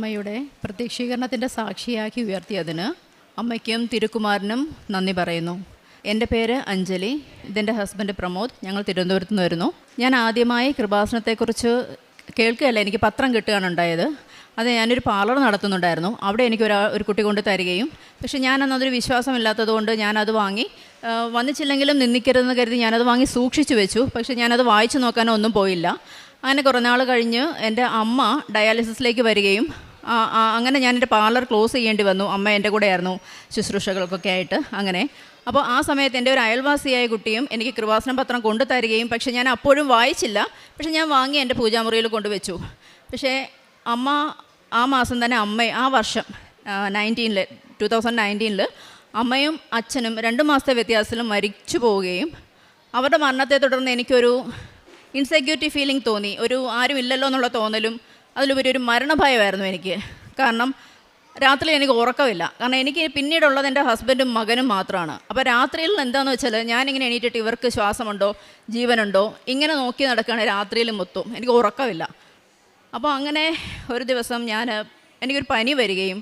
അമ്മയുടെ പ്രത്യക്ഷീകരണത്തിൻ്റെ സാക്ഷിയാക്കി ഉയർത്തിയതിന് അമ്മയ്ക്കും തിരുക്കുമാരനും നന്ദി പറയുന്നു. എൻ്റെ പേര് അഞ്ജലി, ഇതെൻ്റെ ഹസ്ബൻഡ് പ്രമോദ്. ഞങ്ങൾ തിരുവനന്തപുരത്ത് നിന്ന് വരുന്നു. ഞാൻ ആദ്യമായി കൃപാസനത്തെക്കുറിച്ച് കേൾക്കുകയല്ല, എനിക്ക് പത്രം കിട്ടുകയാണ് ഉണ്ടായത്. അത് ഞാനൊരു പാർലർ നടത്തുന്നുണ്ടായിരുന്നു. അവിടെ എനിക്ക് ഒരു കുട്ടി കൊണ്ട് തരികയും, പക്ഷേ ഞാനതൊരു വിശ്വാസമില്ലാത്തതുകൊണ്ട് ഞാനത് വാങ്ങി, വന്നിച്ചില്ലെങ്കിലും നിന്ദിക്കരുതെന്ന് കരുതി ഞാനത് വാങ്ങി സൂക്ഷിച്ചു വെച്ചു. പക്ഷേ ഞാനത് വായിച്ചു നോക്കാനോ ഒന്നും പോയില്ല. അങ്ങനെ കുറേ നാൾ കഴിഞ്ഞ് എൻ്റെ അമ്മ ഡയാലിസിസിലേക്ക് വരികയും അങ്ങനെ ഞാനെൻ്റെ പാർലർ ക്ലോസ് ചെയ്യേണ്ടി വന്നു. അമ്മ എൻ്റെ കൂടെയായിരുന്നു ശുശ്രൂഷകൾക്കൊക്കെ ആയിട്ട്. അങ്ങനെ അപ്പോൾ ആ സമയത്ത് എൻ്റെ ഒരു അയൽവാസിയായ കുട്ടിയും എനിക്ക് കൃപാസനം പത്രം കൊണ്ടു തരികയും, പക്ഷേ ഞാൻ അപ്പോഴും വായിച്ചില്ല. പക്ഷേ ഞാൻ വാങ്ങി എൻ്റെ പൂജാമുറിയിൽ കൊണ്ടുവച്ചു. പക്ഷേ അമ്മ ആ മാസം തന്നെ ആ വർഷം 2019 അമ്മയും അച്ഛനും 2 മാസത്തെ വ്യത്യാസത്തിലും മരിച്ചു പോവുകയും, അവരുടെ മരണത്തെ തുടർന്ന് എനിക്കൊരു ഇൻസെക്യൂരിറ്റി ഫീലിംഗ് തോന്നി. ഒരു ആരുമില്ലല്ലോ എന്നുള്ള തോന്നലും അതിലുപരി ഒരു മരണഭയമായിരുന്നു എനിക്ക്. കാരണം രാത്രി എനിക്ക് ഉറക്കമില്ല. കാരണം എനിക്ക് പിന്നീടുള്ളത് എൻ്റെ ഹസ്ബൻഡും മകനും മാത്രമാണ്. അപ്പോൾ രാത്രിയിൽ എന്താണെന്ന് വെച്ചാൽ ഞാനിങ്ങനെ എണീറ്റിട്ട് ഇവർക്ക് ശ്വാസമുണ്ടോ ജീവനുണ്ടോ ഇങ്ങനെ നോക്കി നടക്കുകയാണ് രാത്രിയിൽ മൊത്തം. എനിക്ക് ഉറക്കമില്ല. അപ്പോൾ അങ്ങനെ ഒരു ദിവസം എനിക്കൊരു പനി വരികയും,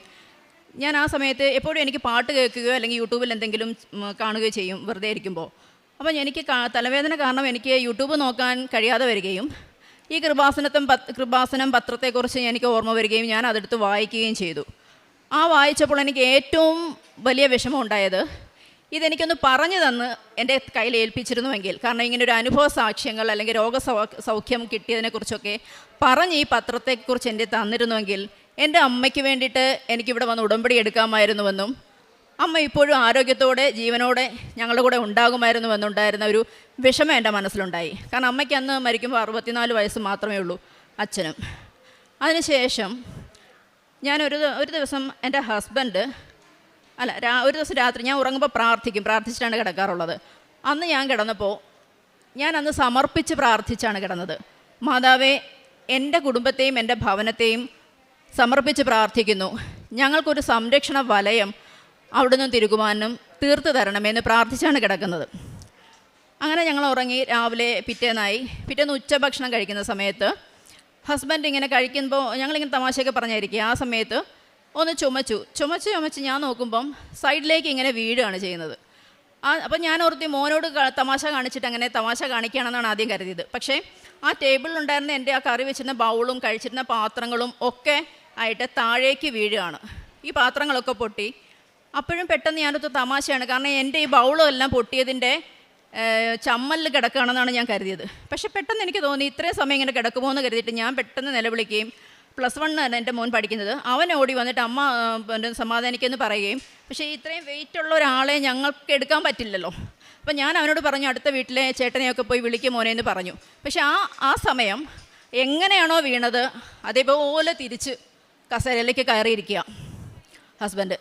ഞാൻ ആ സമയത്ത് എപ്പോഴും എനിക്ക് പാട്ട് കേൾക്കുകയോ അല്ലെങ്കിൽ യൂട്യൂബിൽ എന്തെങ്കിലും കാണുകയോ ചെയ്യും വെറുതെ ഇരിക്കുമ്പോൾ. അപ്പോൾ എനിക്ക് തലവേദന കാരണം എനിക്ക് യൂട്യൂബ് നോക്കാൻ കഴിയാതെ വരികയും, ഈ കൃപാസനം പത്രത്തെക്കുറിച്ച് എനിക്ക് ഓർമ്മ വരികയും ഞാൻ അതെടുത്ത് വായിക്കുകയും ചെയ്തു. ആ വായിച്ചപ്പോൾ എനിക്ക് ഏറ്റവും വലിയ വിഷമം ഉണ്ടായത്, ഇതെനിക്കൊന്ന് പറഞ്ഞു തന്ന് എൻ്റെ കയ്യിൽ ഏൽപ്പിച്ചിരുന്നുവെങ്കിൽ, കാരണം ഇങ്ങനൊരു അനുഭവ സാക്ഷ്യങ്ങൾ അല്ലെങ്കിൽ രോഗസൗഖ്യം കിട്ടിയതിനെക്കുറിച്ചൊക്കെ പറഞ്ഞ് ഈ പത്രത്തെക്കുറിച്ച് എൻ്റെ തന്നിരുന്നുവെങ്കിൽ എൻ്റെ അമ്മയ്ക്ക് വേണ്ടിയിട്ട് എനിക്കിവിടെ വന്ന് ഉടമ്പടി എടുക്കാമായിരുന്നുവെന്നും, അമ്മ ഇപ്പോഴും ആരോഗ്യത്തോടെ ജീവനോടെ ഞങ്ങളുടെ കൂടെ ഉണ്ടാകുമായിരുന്നുവെന്നുണ്ടായിരുന്ന ഒരു വിഷമം എൻ്റെ മനസ്സിലുണ്ടായി. കാരണം അമ്മയ്ക്ക് അന്ന് മരിക്കുമ്പോൾ 64 വയസ്സ് മാത്രമേ ഉള്ളൂ, അച്ഛനും. അതിനുശേഷം ഞാൻ ഒരു ദിവസം എൻ്റെ ഹസ്ബൻഡ് ഒരു ദിവസം രാത്രി ഞാൻ ഉറങ്ങുമ്പോൾ പ്രാർത്ഥിച്ചിട്ടാണ് കിടക്കാറുള്ളത്. അന്ന് ഞാൻ കിടന്നപ്പോൾ അന്ന് സമർപ്പിച്ച് പ്രാർത്ഥിച്ചാണ് കിടന്നത്. മാതാവേ, എൻ്റെ കുടുംബത്തെയും എൻ്റെ ഭവനത്തെയും സമർപ്പിച്ച് പ്രാർത്ഥിക്കുന്നു. ഞങ്ങൾക്കൊരു സംരക്ഷണ വലയം അവിടുന്ന് തിരുകുമാരനും തീർത്തു തരണമെന്ന് പ്രാർത്ഥിച്ചാണ് കിടക്കുന്നത്. അങ്ങനെ ഞങ്ങൾ ഉറങ്ങി. രാവിലെ പിറ്റേന്ന് ഉച്ചഭക്ഷണം കഴിക്കുന്ന സമയത്ത് ഹസ്ബൻഡ് ഇങ്ങനെ കഴിക്കുമ്പോൾ ഞങ്ങളിങ്ങനെ തമാശയൊക്കെ പറഞ്ഞായിരിക്കും. ആ സമയത്ത് ഒന്ന് ചുമച്ച് ഞാൻ നോക്കുമ്പം സൈഡിലേക്ക് ഇങ്ങനെ വീഴുകയാണ് ചെയ്യുന്നത്. അപ്പം ഞാൻ ഓർത്തി മോനോട് തമാശ കാണിച്ചിട്ട് അങ്ങനെ തമാശ കാണിക്കുകയാണെന്നാണ് ആദ്യം കരുതിയത്. പക്ഷേ ആ ടേബിളിലുണ്ടായിരുന്ന എൻ്റെ ആ കറി വെച്ചിരുന്ന ബൗളും കഴിച്ചിരുന്ന പാത്രങ്ങളും ഒക്കെ ആയിട്ട് താഴേക്ക് വീഴുകയാണ്. ഈ പാത്രങ്ങളൊക്കെ പൊട്ടി. അപ്പോഴും പെട്ടെന്ന് ഞാനൊരു തമാശയാണ്, കാരണം എൻ്റെ ഈ ബൗളും എല്ലാം പൊട്ടിയതിൻ്റെ ചമ്മലിൽ കിടക്കുകയാണെന്നാണ് ഞാൻ കരുതിയത്. പക്ഷേ പെട്ടെന്ന് എനിക്ക് തോന്നി ഇത്രയും സമയം ഇങ്ങനെ കിടക്കുമോ എന്ന് കരുതിയിട്ട് ഞാൻ പെട്ടെന്ന് നിലവിളിക്കുകയും, +1 എൻ്റെ മോൻ പഠിക്കുന്നത്, അവൻ ഓടി വന്നിട്ട് അമ്മ സമാധാനിക്കുമെന്ന് പറയുകയും, പക്ഷേ ഇത്രയും വെയിറ്റുള്ള ഒരാളെ ഞങ്ങൾക്ക് എടുക്കാൻ പറ്റില്ലല്ലോ. അപ്പം ഞാൻ അവനോട് പറഞ്ഞു, അടുത്ത വീട്ടിലെ ചേട്ടനെയൊക്കെ പോയി വിളിക്കും മോനെ എന്ന് പറഞ്ഞു. പക്ഷേ ആ സമയം എങ്ങനെയാണോ വീണത് അതേപോലെ തിരിച്ച് കസേരയിലേക്ക് കയറിയിരിക്കുക ഹസ്ബൻഡ്.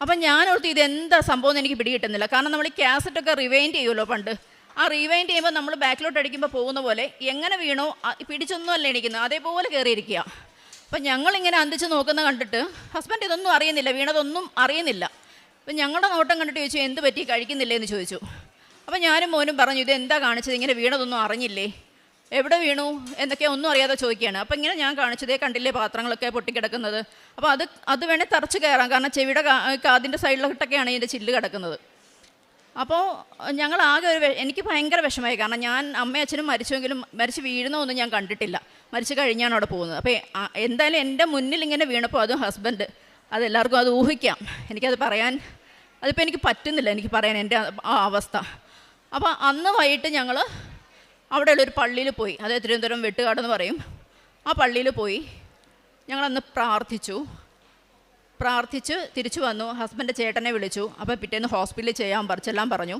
അപ്പം ഞാനോർത്ത് ഇതെന്താ സംഭവം എന്ന് എനിക്ക് പിടികിട്ടുന്നില്ല. കാരണം നമ്മൾ ഈ കാസറ്റൊക്കെ റിവൈൻഡ് ചെയ്യുമല്ലോ പണ്ട്. ആ റിവൈൻഡ് ചെയ്യുമ്പോൾ നമ്മൾ ബാക്കിലോട്ട് അടിക്കുമ്പോൾ പോകുന്ന പോലെ എങ്ങനെ വീണോ പിടിച്ചൊന്നും അല്ല എണീക്കുന്നത്, അതേപോലെ കയറിയിരിക്കുക. അപ്പം ഞങ്ങളിങ്ങനെ അന്തിച്ച് നോക്കുന്ന കണ്ടിട്ട് ഹസ്ബൻഡ് ഇതൊന്നും അറിയുന്നില്ല, വീണതൊന്നും അറിയുന്നില്ല. അപ്പം ഞങ്ങളുടെ നോട്ടം കണ്ടിട്ട് ചോദിച്ചു, എന്ത് പറ്റി, കഴിക്കുന്നില്ലേ എന്ന് ചോദിച്ചു. അപ്പം ഞാനും മോനും പറഞ്ഞു, ഇതെന്താ കാണിച്ചത്, ഇങ്ങനെ വീണതൊന്നും അറിഞ്ഞില്ലേ, എവിടെ വീണു എന്നൊക്കെ ഒന്നും അറിയാതെ ചോദിക്കുകയാണ്. അപ്പം ഇങ്ങനെ ഞാൻ കാണിച്ചതേ കണ്ടില്ലേ പാത്രങ്ങളൊക്കെ പൊട്ടിക്കിടക്കുന്നത്. അപ്പോൾ അത് വേണേൽ തറച്ച് കയറാം, കാരണം ചെവിയുടെ കാതിൻ്റെ സൈഡിലോട്ടൊക്കെയാണ് ഇതിൻ്റെ ചില്ല് കിടക്കുന്നത്. അപ്പോൾ എനിക്ക് ഭയങ്കര വിഷമമായി. കാരണം ഞാൻ അമ്മയും അച്ഛനും മരിച്ചുവെങ്കിലും മരിച്ച് വീഴുന്നതൊന്നും ഞാൻ കണ്ടിട്ടില്ല, മരിച്ചു കഴിഞ്ഞാണ് അവിടെ പോകുന്നത്. അപ്പോൾ എന്തായാലും എൻ്റെ മുന്നിൽ ഇങ്ങനെ വീണപ്പോൾ അതും ഹസ്ബൻഡ്, അതെല്ലാവർക്കും അത് ഊഹിക്കാം. അതിപ്പോൾ എനിക്ക് പറ്റുന്നില്ല എനിക്ക് പറയാൻ എൻ്റെ ആ അവസ്ഥ. അപ്പോൾ അന്ന് വൈകിട്ട് ഞങ്ങൾ അവിടെയുള്ളൊരു പള്ളിയിൽ പോയി, അതായത് തിരുവനന്തപുരം വെട്ടുകാടെന്ന് പറയും. ആ പള്ളിയിൽ പോയി ഞങ്ങളന്ന് പ്രാർത്ഥിച്ച് തിരിച്ചു വന്നു. ഹസ്ബൻഡ് ചേട്ടനെ വിളിച്ചു. അപ്പോൾ പിറ്റേന്ന് ഹോസ്പിറ്റലിൽ ചെല്ലാൻ പറഞ്ഞു.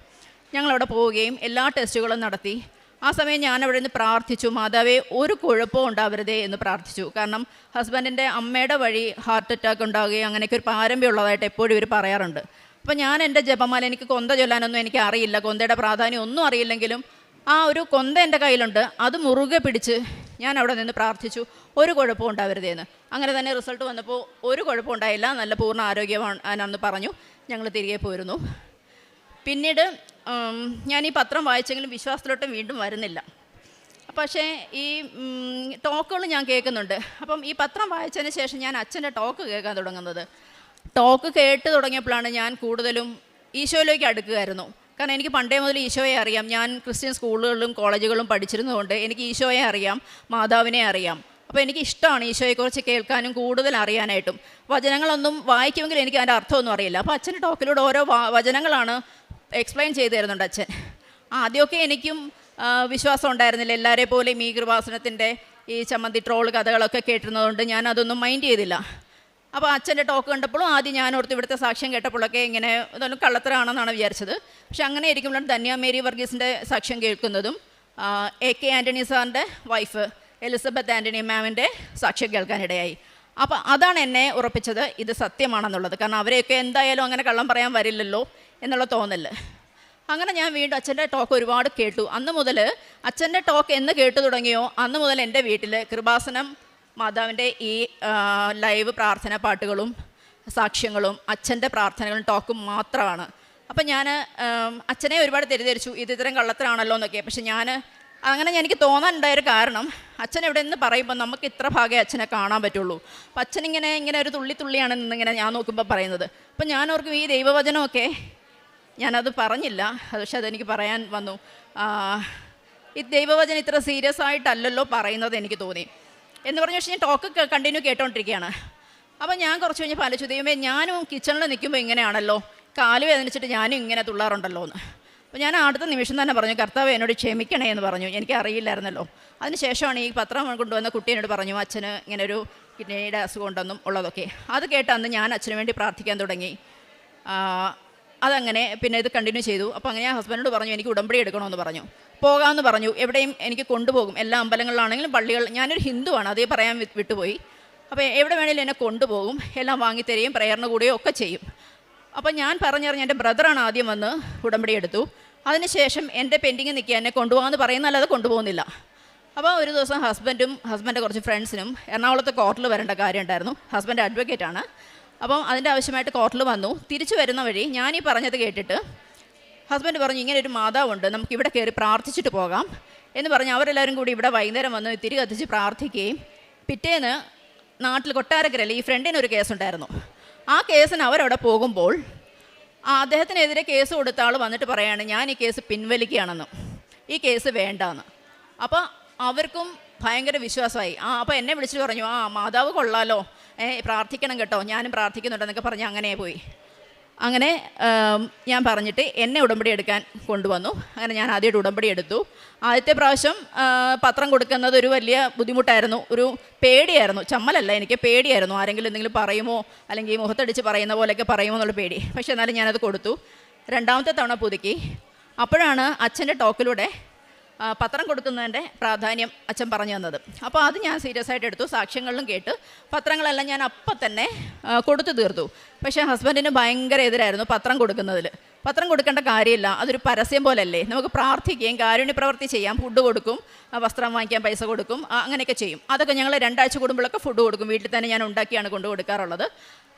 ഞങ്ങളവിടെ പോവുകയും എല്ലാ ടെസ്റ്റുകളും നടത്തി. ആ സമയം ഞാനവിടെ നിന്ന് പ്രാർത്ഥിച്ചു, മാതാവേ ഒരു കുഴപ്പവും ഉണ്ടാവരുതേ എന്ന് പ്രാർത്ഥിച്ചു. കാരണം ഹസ്ബൻഡിൻ്റെ അമ്മയുടെ വഴി ഹാർട്ട് അറ്റാക്ക് ഉണ്ടാവുകയും അങ്ങനെയൊക്കെ ഒരു പാരമ്പര്യമുള്ളതായിട്ട് എപ്പോഴും ഇവർ പറയാറുണ്ട്. അപ്പോൾ ഞാൻ എൻ്റെ ജപമാല, എനിക്ക് കൊന്ത ചൊല്ലാനൊന്നും എനിക്ക് അറിയില്ല, കൊന്തയുടെ പ്രാധാന്യം ഒന്നും അറിയില്ലെങ്കിലും ആ ഒരു കൊന്ത എൻ്റെ കയ്യിലുണ്ട്, അത് മുറുകെ പിടിച്ച് ഞാൻ അവിടെ നിന്ന് പ്രാർത്ഥിച്ചു, ഒരു കുഴപ്പവും ഉണ്ടാവരുതേന്ന്. അങ്ങനെ തന്നെ റിസൾട്ട് വന്നപ്പോൾ ഒരു കുഴപ്പം ഉണ്ടായില്ല, നല്ല പൂർണ്ണ ആരോഗ്യമാണെന്ന് പറഞ്ഞു. ഞങ്ങൾ തിരികെ പോയിരുന്നു. പിന്നീട് ഞാൻ ഈ പത്രം വായിച്ചെങ്കിലും വിശ്വാസത്തിലോട്ട് വീണ്ടും വരുന്നില്ല. പക്ഷേ ഈ ടോക്കുകൾ ഞാൻ കേൾക്കുന്നുണ്ട്. അപ്പം ഈ പത്രം വായിച്ചതിന് ശേഷം ഞാൻ അച്ഛൻ്റെ ടോക്ക് കേൾക്കാൻ തുടങ്ങുന്നത്. ടോക്ക് കേട്ട് തുടങ്ങിയപ്പോഴാണ് ഞാൻ കൂടുതലും ഈശോയിലേക്ക് അടുക്കുകയായിരുന്നു. കാരണം എനിക്ക് പണ്ടേ മുതൽ ഈശോയെ അറിയാം. ഞാൻ ക്രിസ്ത്യൻ സ്കൂളുകളിലും കോളേജുകളിലും പഠിച്ചിരുന്നതുകൊണ്ട് എനിക്ക് ഈശോയെ അറിയാം, മാതാവിനെ അറിയാം. അപ്പോൾ എനിക്ക് ഇഷ്ടമാണ് ഈശോയെക്കുറിച്ച് കേൾക്കാനും കൂടുതൽ അറിയാനായിട്ടും. വചനങ്ങളൊന്നും വായിക്കുമെങ്കിൽ എനിക്ക് അതിൻ്റെ അർത്ഥമൊന്നും അറിയില്ല. അപ്പോൾ അച്ഛൻ്റെ ടോക്കിലൂടെ ഓരോ വചനങ്ങളാണ് എക്സ്പ്ലെയിൻ ചെയ്തു തരുന്നുണ്ട് അച്ഛൻ. ആദ്യമൊക്കെ എനിക്കും വിശ്വാസം ഉണ്ടായിരുന്നില്ല. എല്ലാവരെ പോലെയും ഈ കൃപാസനത്തിൻ്റെ ഈ ചമ്മന്തി ട്രോൾ കഥകളൊക്കെ കേട്ടിരുന്നതുകൊണ്ട് ഞാൻ അതൊന്നും മൈൻഡ് ചെയ്തില്ല. അപ്പോൾ അച്ഛൻ്റെ ടോക്ക് കണ്ടപ്പോഴും ആദ്യം ഞാൻ ഓർത്ത് ഇവിടുത്തെ സാക്ഷ്യം കേട്ടപ്പോഴൊക്കെ ഇങ്ങനെ ഇതൊന്നും കള്ളത്തരാണെന്നാണ് വിചാരിച്ചത്. പക്ഷെ അങ്ങനെ ഇരിക്കുമ്പോഴാണ് ധന്യ മേരി വർഗീസിൻ്റെ സാക്ഷ്യം കേൾക്കുന്നതും AK ആൻ്റണി സാറിൻ്റെ വൈഫ് എലിസബത്ത് ആൻ്റണി മാമിൻ്റെ സാക്ഷ്യം കേൾക്കാനിടയായി. അപ്പോൾ അതാണ് എന്നെ ഉറപ്പിച്ചത് ഇത് സത്യമാണെന്നുള്ളത്. കാരണം അവരെയൊക്കെ എന്തായാലും അങ്ങനെ കള്ളം പറയാൻ വരില്ലല്ലോ എന്നുള്ള തോന്നല്. അങ്ങനെ ഞാൻ വീണ്ടും അച്ഛൻ്റെ ടോക്ക് ഒരുപാട് കേട്ടു. അന്ന് മുതൽ അച്ഛൻ്റെ ടോക്ക് എന്ന് കേട്ടു തുടങ്ങിയോ അന്ന് മുതൽ എൻ്റെ വീട്ടിൽ കൃപാസനം മാതാവിൻ്റെ ഈ ലൈവ് പ്രാർത്ഥന പാട്ടുകളും സാക്ഷ്യങ്ങളും അച്ഛൻ്റെ പ്രാർത്ഥനകളും ടോക്കും മാത്രമാണ്. അപ്പം ഞാൻ അച്ഛനെ ഒരുപാട് തെറ്റിദ്ധരിച്ചു, ഇത് ഇത്തരം കള്ളത്തരാണല്ലോ എന്നൊക്കെ. പക്ഷെ അങ്ങനെ എനിക്ക് തോന്നാനുണ്ടായൊരു കാരണം, അച്ഛൻ എവിടെ നിന്ന് പറയുമ്പോൾ നമുക്ക് ഇത്ര ഭാഗമേ അച്ഛനെ കാണാൻ പറ്റുള്ളൂ. അപ്പം അച്ഛനിങ്ങനെ ഒരു തുള്ളിയാണ് ഇന്നിങ്ങനെ ഞാൻ നോക്കുമ്പോൾ പറയുന്നത്. അപ്പം ഞാൻ ഓർക്കും ഈ ദൈവവചനമൊക്കെ ഞാനത് പറഞ്ഞില്ല, പക്ഷെ അതെനിക്ക് പറയാൻ വന്നു. ഈ ദൈവവചനം ഇത്ര സീരിയസ് ആയിട്ടല്ലല്ലോ പറയുന്നത് എനിക്ക് തോന്നി എന്ന് പറഞ്ഞു. പക്ഷേ ഞാൻ ടോക്ക് കണ്ടിന്യൂ കേട്ടോണ്ടിരിക്കുകയാണ്. അപ്പോൾ ഞാൻ കുറച്ച് കഴിഞ്ഞ് ആലോചിച്ചു, ദൈവമേ ഞാനും കിച്ചണിൽ നിൽക്കുമ്പോൾ ഇങ്ങനെയാണല്ലോ, കാല് വേദനിച്ചിട്ട് ഞാനും ഇങ്ങനെ തുള്ളാറുണ്ടല്ലോ എന്ന്. അപ്പോൾ ഞാൻ അടുത്ത നിമിഷം തന്നെ പറഞ്ഞു, കർത്താവ് എന്നോട് ക്ഷമിക്കണേ എന്ന് പറഞ്ഞു. എനിക്ക് അറിയില്ലായിരുന്നല്ലോ. അതിനുശേഷമാണ് ഈ പത്രം കൊണ്ടുവന്ന കുട്ടി എന്നോട് പറഞ്ഞു അച്ഛന് ഇങ്ങനെ ഒരു കിഡ്നിയുടെ അസുഖം ഉണ്ടെന്നും ഉള്ളതൊക്കെ. അത് കേട്ട് അന്ന് ഞാൻ അച്ഛന് വേണ്ടി പ്രാർത്ഥിക്കാൻ തുടങ്ങി. അതങ്ങനെ പിന്നെ ഇത് കണ്ടിന്യൂ ചെയ്തു. അപ്പോൾ അങ്ങനെ ഞാൻ ഹസ്ബൻഡിനോട് പറഞ്ഞു എനിക്ക് ഉടമ്പടി എടുക്കണമെന്ന് പറഞ്ഞു. പോകാമെന്ന് പറഞ്ഞു. എവിടെയും എനിക്ക് കൊണ്ടുപോകും, എല്ലാ അമ്പലങ്ങളിലാണെങ്കിലും പള്ളികൾ. ഞാനൊരു ഹിന്ദുവാണ്, അതേ പറയാൻ വിട്ടുപോയി. അപ്പോൾ എവിടെ വേണേലും എന്നെ കൊണ്ടുപോകും, എല്ലാം വാങ്ങിത്തരികയും പ്രേയറിന് കൂടുകയും ഒക്കെ ചെയ്യും. അപ്പോൾ ഞാൻ പറഞ്ഞറിഞ്ഞ് എൻ്റെ ബ്രദറാണ് ആദ്യം വന്ന് ഉടമ്പടി എടുത്തു. അതിനുശേഷം എൻ്റെ പെൻഡിങ് നിൽക്കുക, എന്നെ കൊണ്ടുപോകാമെന്ന് പറയുന്നല്ലാതെ കൊണ്ടുപോകുന്നില്ല. അപ്പോൾ ഒരു ദിവസം ഹസ്ബൻഡ് കുറച്ച് ഫ്രണ്ട്സിനും എറണാകുളത്ത് കോർട്ടിൽ വരേണ്ട കാര്യം ഉണ്ടായിരുന്നു. ഹസ്ബൻഡ് അഡ്വക്കേറ്റാണ്. അപ്പം അതിൻ്റെ ആവശ്യമായിട്ട് കോർട്ടിൽ വന്നു. തിരിച്ചു വരുന്ന വഴി ഞാൻ ഈ പറഞ്ഞത് കേട്ടിട്ട് ഹസ്ബൻഡ് പറഞ്ഞു ഇങ്ങനെ ഒരു മാതാവുണ്ട്, നമുക്കിവിടെ കയറി പ്രാർത്ഥിച്ചിട്ട് പോകാം എന്ന് പറഞ്ഞ് അവരെല്ലാവരും കൂടി ഇവിടെ വൈകുന്നേരം വന്ന് തിരി കത്തിച്ച് പ്രാർത്ഥിക്കുകയും പിറ്റേന്ന് നാട്ടിൽ കൊട്ടാരക്കരയിൽ ഈ ഫ്രണ്ടിനൊരു കേസുണ്ടായിരുന്നു. ആ കേസിന് അവരവിടെ പോകുമ്പോൾ അദ്ദേഹത്തിനെതിരെ കേസ് കൊടുത്ത ആൾ വന്നിട്ട് പറയാണ് ഞാൻ ഈ കേസ് പിൻവലിക്കുകയാണെന്ന്, ഈ കേസ് വേണ്ടാന്ന്. അപ്പോൾ അവർക്കും ഭയങ്കര വിശ്വാസമായി. അപ്പോൾ എന്നെ വിളിച്ചിട്ട് പറഞ്ഞു മാതാവ് കൊള്ളാലോ, പ്രാർത്ഥിക്കണം കേട്ടോ, ഞാനും പ്രാർത്ഥിക്കുന്നുണ്ടെന്നൊക്കെ പറഞ്ഞ് അങ്ങനെ പോയി. അങ്ങനെ ഞാൻ പറഞ്ഞിട്ട് എന്നെ ഉടമ്പടി എടുക്കാൻ കൊണ്ടുവന്നു. അങ്ങനെ ഞാൻ ആദ്യമായിട്ട് ഉടമ്പടി എടുത്തു. ആദ്യത്തെ പ്രാവശ്യം പത്രം കൊടുക്കുന്നത് ഒരു വലിയ ബുദ്ധിമുട്ടായിരുന്നു, ഒരു പേടിയായിരുന്നു. ചമ്മലല്ല, എനിക്ക് പേടിയായിരുന്നു. ആരെങ്കിലും എന്തെങ്കിലും പറയുമോ അല്ലെങ്കിൽ മുഖത്തടിച്ച് പറയുന്ന പോലെയൊക്കെ പറയുമോ എന്നുള്ള പേടി. പക്ഷേ എന്നാലും ഞാനത് കൊടുത്തു. രണ്ടാമത്തെ തവണ പുതുക്കി. അപ്പോഴാണ് അച്ഛൻ്റെ ടോക്കിലൂടെ പത്രം കൊടുക്കുന്നതിൻ്റെ പ്രാധാന്യം അച്ഛൻ പറഞ്ഞു തന്നത്. അപ്പോൾ അത് ഞാൻ സീരിയസ് ആയിട്ട് എടുത്തു. സാക്ഷ്യങ്ങളിലും കേട്ട് പത്രങ്ങളെല്ലാം ഞാൻ അപ്പം തന്നെ കൊടുത്തു തീർത്തു. പക്ഷേ ഹസ്ബൻഡിന് ഭയങ്കര എതിരായിരുന്നു പത്രം കൊടുക്കുന്നതിൽ. പത്രം കൊടുക്കേണ്ട കാര്യമില്ല, അതൊരു പരസ്യം പോലല്ലേ, നമുക്ക് പ്രാർത്ഥിക്കുകയും കാരുണ്യ പ്രവൃത്തി ചെയ്യാം. ഫുഡ് കൊടുക്കും, വസ്ത്രം വാങ്ങിക്കാൻ പൈസ കൊടുക്കും, അങ്ങനെയൊക്കെ ചെയ്യും. അതൊക്കെ ഞങ്ങൾ 2 ആഴ്ച കൂടുമ്പോഴൊക്കെ ഫുഡ് കൊടുക്കും. വീട്ടിൽ തന്നെ ഞാൻ ഉണ്ടാക്കിയാണ് കൊണ്ടു കൊടുക്കാറുള്ളത്.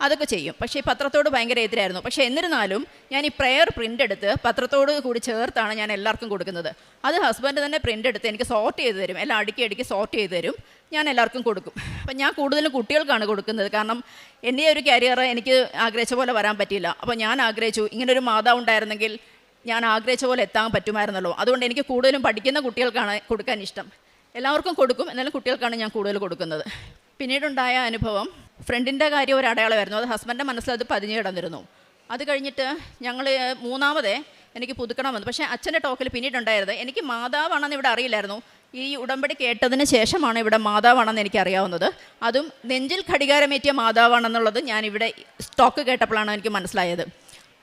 അതൊക്കെ ചെയ്യും. പക്ഷേ ഈ പത്രത്തോട് ഭയങ്കര എതിരായിരുന്നു. പക്ഷേ എന്നിരുന്നാലും ഞാൻ ഈ പ്രെയർ പ്രിൻ്റ് എടുത്ത് പത്രത്തോട് കൂടി ചേർത്താണ് ഞാൻ എല്ലാവർക്കും കൊടുക്കുന്നത്. അത് ഹസ്ബൻഡ് തന്നെ പ്രിൻ്റ് എടുത്ത് എനിക്ക് സോർട്ട് ചെയ്ത് തരും, എല്ലാം അടുക്കി സോർട്ട് ചെയ്ത് തരും. ഞാൻ എല്ലാവർക്കും കൊടുക്കും. അപ്പം ഞാൻ കൂടുതലും കുട്ടികൾക്കാണ് കൊടുക്കുന്നത്. കാരണം എൻ്റെ ഒരു കരിയർ എനിക്ക് ആഗ്രഹിച്ച പോലെ വരാൻ പറ്റിയില്ല. അപ്പോൾ ഞാൻ ആഗ്രഹിച്ചു ഇങ്ങനൊരു മാതാവ് ഉണ്ടായിരുന്നെങ്കിൽ ഞാൻ ആഗ്രഹിച്ച പോലെ എത്താൻ പറ്റുമായിരുന്നല്ലോ. അതുകൊണ്ട് എനിക്ക് കൂടുതലും പഠിക്കുന്ന കുട്ടികൾക്കാണ് കൊടുക്കാൻ ഇഷ്ടം. എല്ലാവർക്കും കൊടുക്കും, എന്നാലും കുട്ടികൾക്കാണ് ഞാൻ കൂടുതൽ കൊടുക്കുന്നത്. പിന്നീടുണ്ടായ അനുഭവം, ഫ്രണ്ടിൻ്റെ കാര്യം ഒരു അടയാളമായിരുന്നു. അത് ഹസ്ബൻഡിൻ്റെ മനസ്സിലത് പതിഞ്ഞ് കിടന്നിരുന്നു. അത് കഴിഞ്ഞിട്ട് ഞങ്ങൾ മൂന്നാമതേ എനിക്ക് പുതുക്കണമെന്ന്. പക്ഷേ അച്ഛൻ്റെ ടോക്കിൽ പിന്നീടുണ്ടായത് എനിക്ക് മാതാവാണെന്ന് ഇവിടെ അറിയില്ലായിരുന്നു. ഈ ഉടമ്പടി കേട്ടതിന് ശേഷമാണ് ഇവിടെ മാതാവാണെന്ന് എനിക്കറിയാവുന്നത്. അതും നെഞ്ചിൽ ഘടികാരമേറ്റിയ മാതാവാണെന്നുള്ളത് ഞാനിവിടെ ടോക്ക് കേട്ടപ്പോഴാണ് എനിക്ക് മനസ്സിലായത്.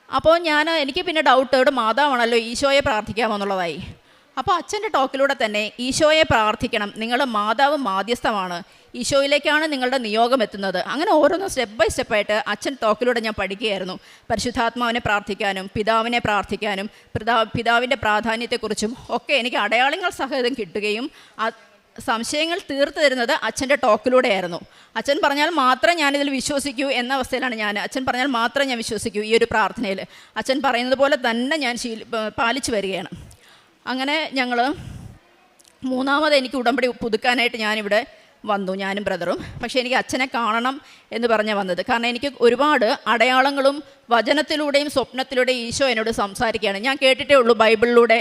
അപ്പോൾ എനിക്ക് പിന്നെ ഡൗട്ട്, ഇവിടെ മാതാവാണല്ലോ, ഈശോയെ പ്രാർത്ഥിക്കാമെന്നുള്ളതായി. അപ്പോൾ അച്ഛൻ്റെ ടോക്കിലൂടെ തന്നെ ഈശോയെ പ്രാർത്ഥിക്കണം, നിങ്ങൾ മാതാവ് മാധ്യസ്ഥമാണ്, ഈശോയിലേക്കാണ് നിങ്ങളുടെ നിയോഗം എത്തുന്നത്. അങ്ങനെ ഓരോന്നും സ്റ്റെപ്പ് ബൈ സ്റ്റെപ്പായിട്ട് അച്ഛൻ ടോക്കിലൂടെ ഞാൻ പഠിക്കുകയായിരുന്നു. പരിശുദ്ധാത്മാവിനെ പ്രാർത്ഥിക്കാനും പിതാവിനെ പ്രാർത്ഥിക്കാനും പിതാവിൻ്റെ പ്രാധാന്യത്തെക്കുറിച്ചും ഒക്കെ എനിക്ക് അടയാളങ്ങൾ സഹിതം കിട്ടുകയും സംശയങ്ങൾ തീർത്തു തരുന്നത് അച്ഛൻ്റെ ടോക്കിലൂടെയായിരുന്നു. അച്ഛൻ പറഞ്ഞാൽ മാത്രം ഞാനിതിൽ വിശ്വസിക്കൂ എന്ന അവസ്ഥയിലാണ് ഞാൻ. അച്ഛൻ പറഞ്ഞാൽ മാത്രം ഞാൻ വിശ്വസിക്കൂ ഈ ഒരു പ്രാർത്ഥനയിൽ. അച്ഛൻ പറയുന്നത് പോലെ തന്നെ ഞാൻ പാലിച്ചു വരികയാണ്. അങ്ങനെ ഞങ്ങൾ മൂന്നാമത് എനിക്ക് ഉടമ്പടി പുതുക്കാനായിട്ട് ഞാനിവിടെ വന്നു, ഞാനും ബ്രദറും. പക്ഷേ എനിക്ക് അച്ഛനെ കാണണം എന്ന് പറഞ്ഞാൽ വന്നത്. കാരണം എനിക്ക് ഒരുപാട് അടയാളങ്ങളും വചനത്തിലൂടെയും സ്വപ്നത്തിലൂടെയും ഈശോ എന്നോട് സംസാരിക്കുകയാണ്. ഞാൻ കേട്ടിട്ടേ ഉള്ളൂ ബൈബിളിലൂടെ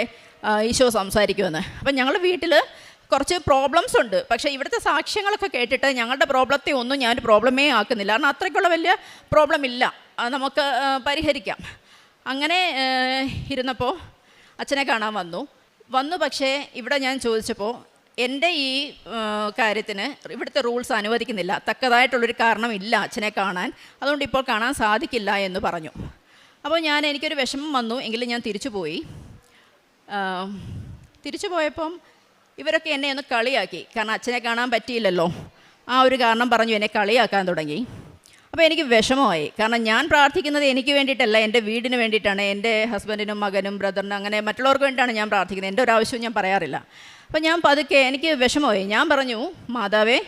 ഈശോ സംസാരിക്കുമെന്ന്. അപ്പം ഞങ്ങൾ വീട്ടിൽ കുറച്ച് പ്രോബ്ലംസ് ഉണ്ട്. പക്ഷേ ഇവിടുത്തെ സാക്ഷ്യങ്ങളൊക്കെ കേട്ടിട്ട് ഞങ്ങളുടെ പ്രോബ്ലത്തെ ഒന്നും ഞാൻ പ്രോബ്ലമേ ആക്കുന്നില്ല. കാരണം അത്രയ്ക്കുള്ള വലിയ പ്രോബ്ലം ഇല്ല, നമുക്ക് പരിഹരിക്കാം. അങ്ങനെ ഇരുന്നപ്പോൾ അച്ഛനെ കാണാൻ വന്നു. പക്ഷേ ഇവിടെ ഞാൻ ചോദിച്ചപ്പോൾ എൻ്റെ ഈ കാര്യത്തിന് ഇവിടുത്തെ റൂൾസ് അനുവദിക്കുന്നില്ല, തക്കതായിട്ടുള്ളൊരു കാരണമില്ല അച്ഛനെ കാണാൻ, അതുകൊണ്ട് ഇപ്പോൾ കാണാൻ സാധിക്കില്ല എന്ന് പറഞ്ഞു. അപ്പോൾ എനിക്കൊരു വിഷമം വന്നു. എങ്കിലും ഞാൻ തിരിച്ചു പോയപ്പം ഇവരൊക്കെ എന്നെ ഒന്ന് കളിയാക്കി. കാരണം അച്ഛനെ കാണാൻ പറ്റിയില്ലല്ലോ, ആ ഒരു കാരണം പറഞ്ഞു എന്നെ കളിയാക്കാൻ തുടങ്ങി. അപ്പോൾ എനിക്ക് വിഷമമായി. കാരണം ഞാൻ പ്രാർത്ഥിക്കുന്നത് എനിക്ക് വേണ്ടിയിട്ടല്ല, എൻ്റെ വീടിന് വേണ്ടിയിട്ടാണ്, എൻ്റെ ഹസ്ബൻഡിനും മകനും ബ്രദറിനും അങ്ങനെ മറ്റുള്ളവർക്ക് വേണ്ടിയിട്ടാണ് ഞാൻ പ്രാർത്ഥിക്കുന്നത്. എൻ്റെ ഒരു ആവശ്യവും ഞാൻ പറയാറില്ല. അപ്പോൾ ഞാൻ പതുക്കെ എനിക്ക് വിഷമമായി. ഞാൻ പറഞ്ഞു, മാതാവേ,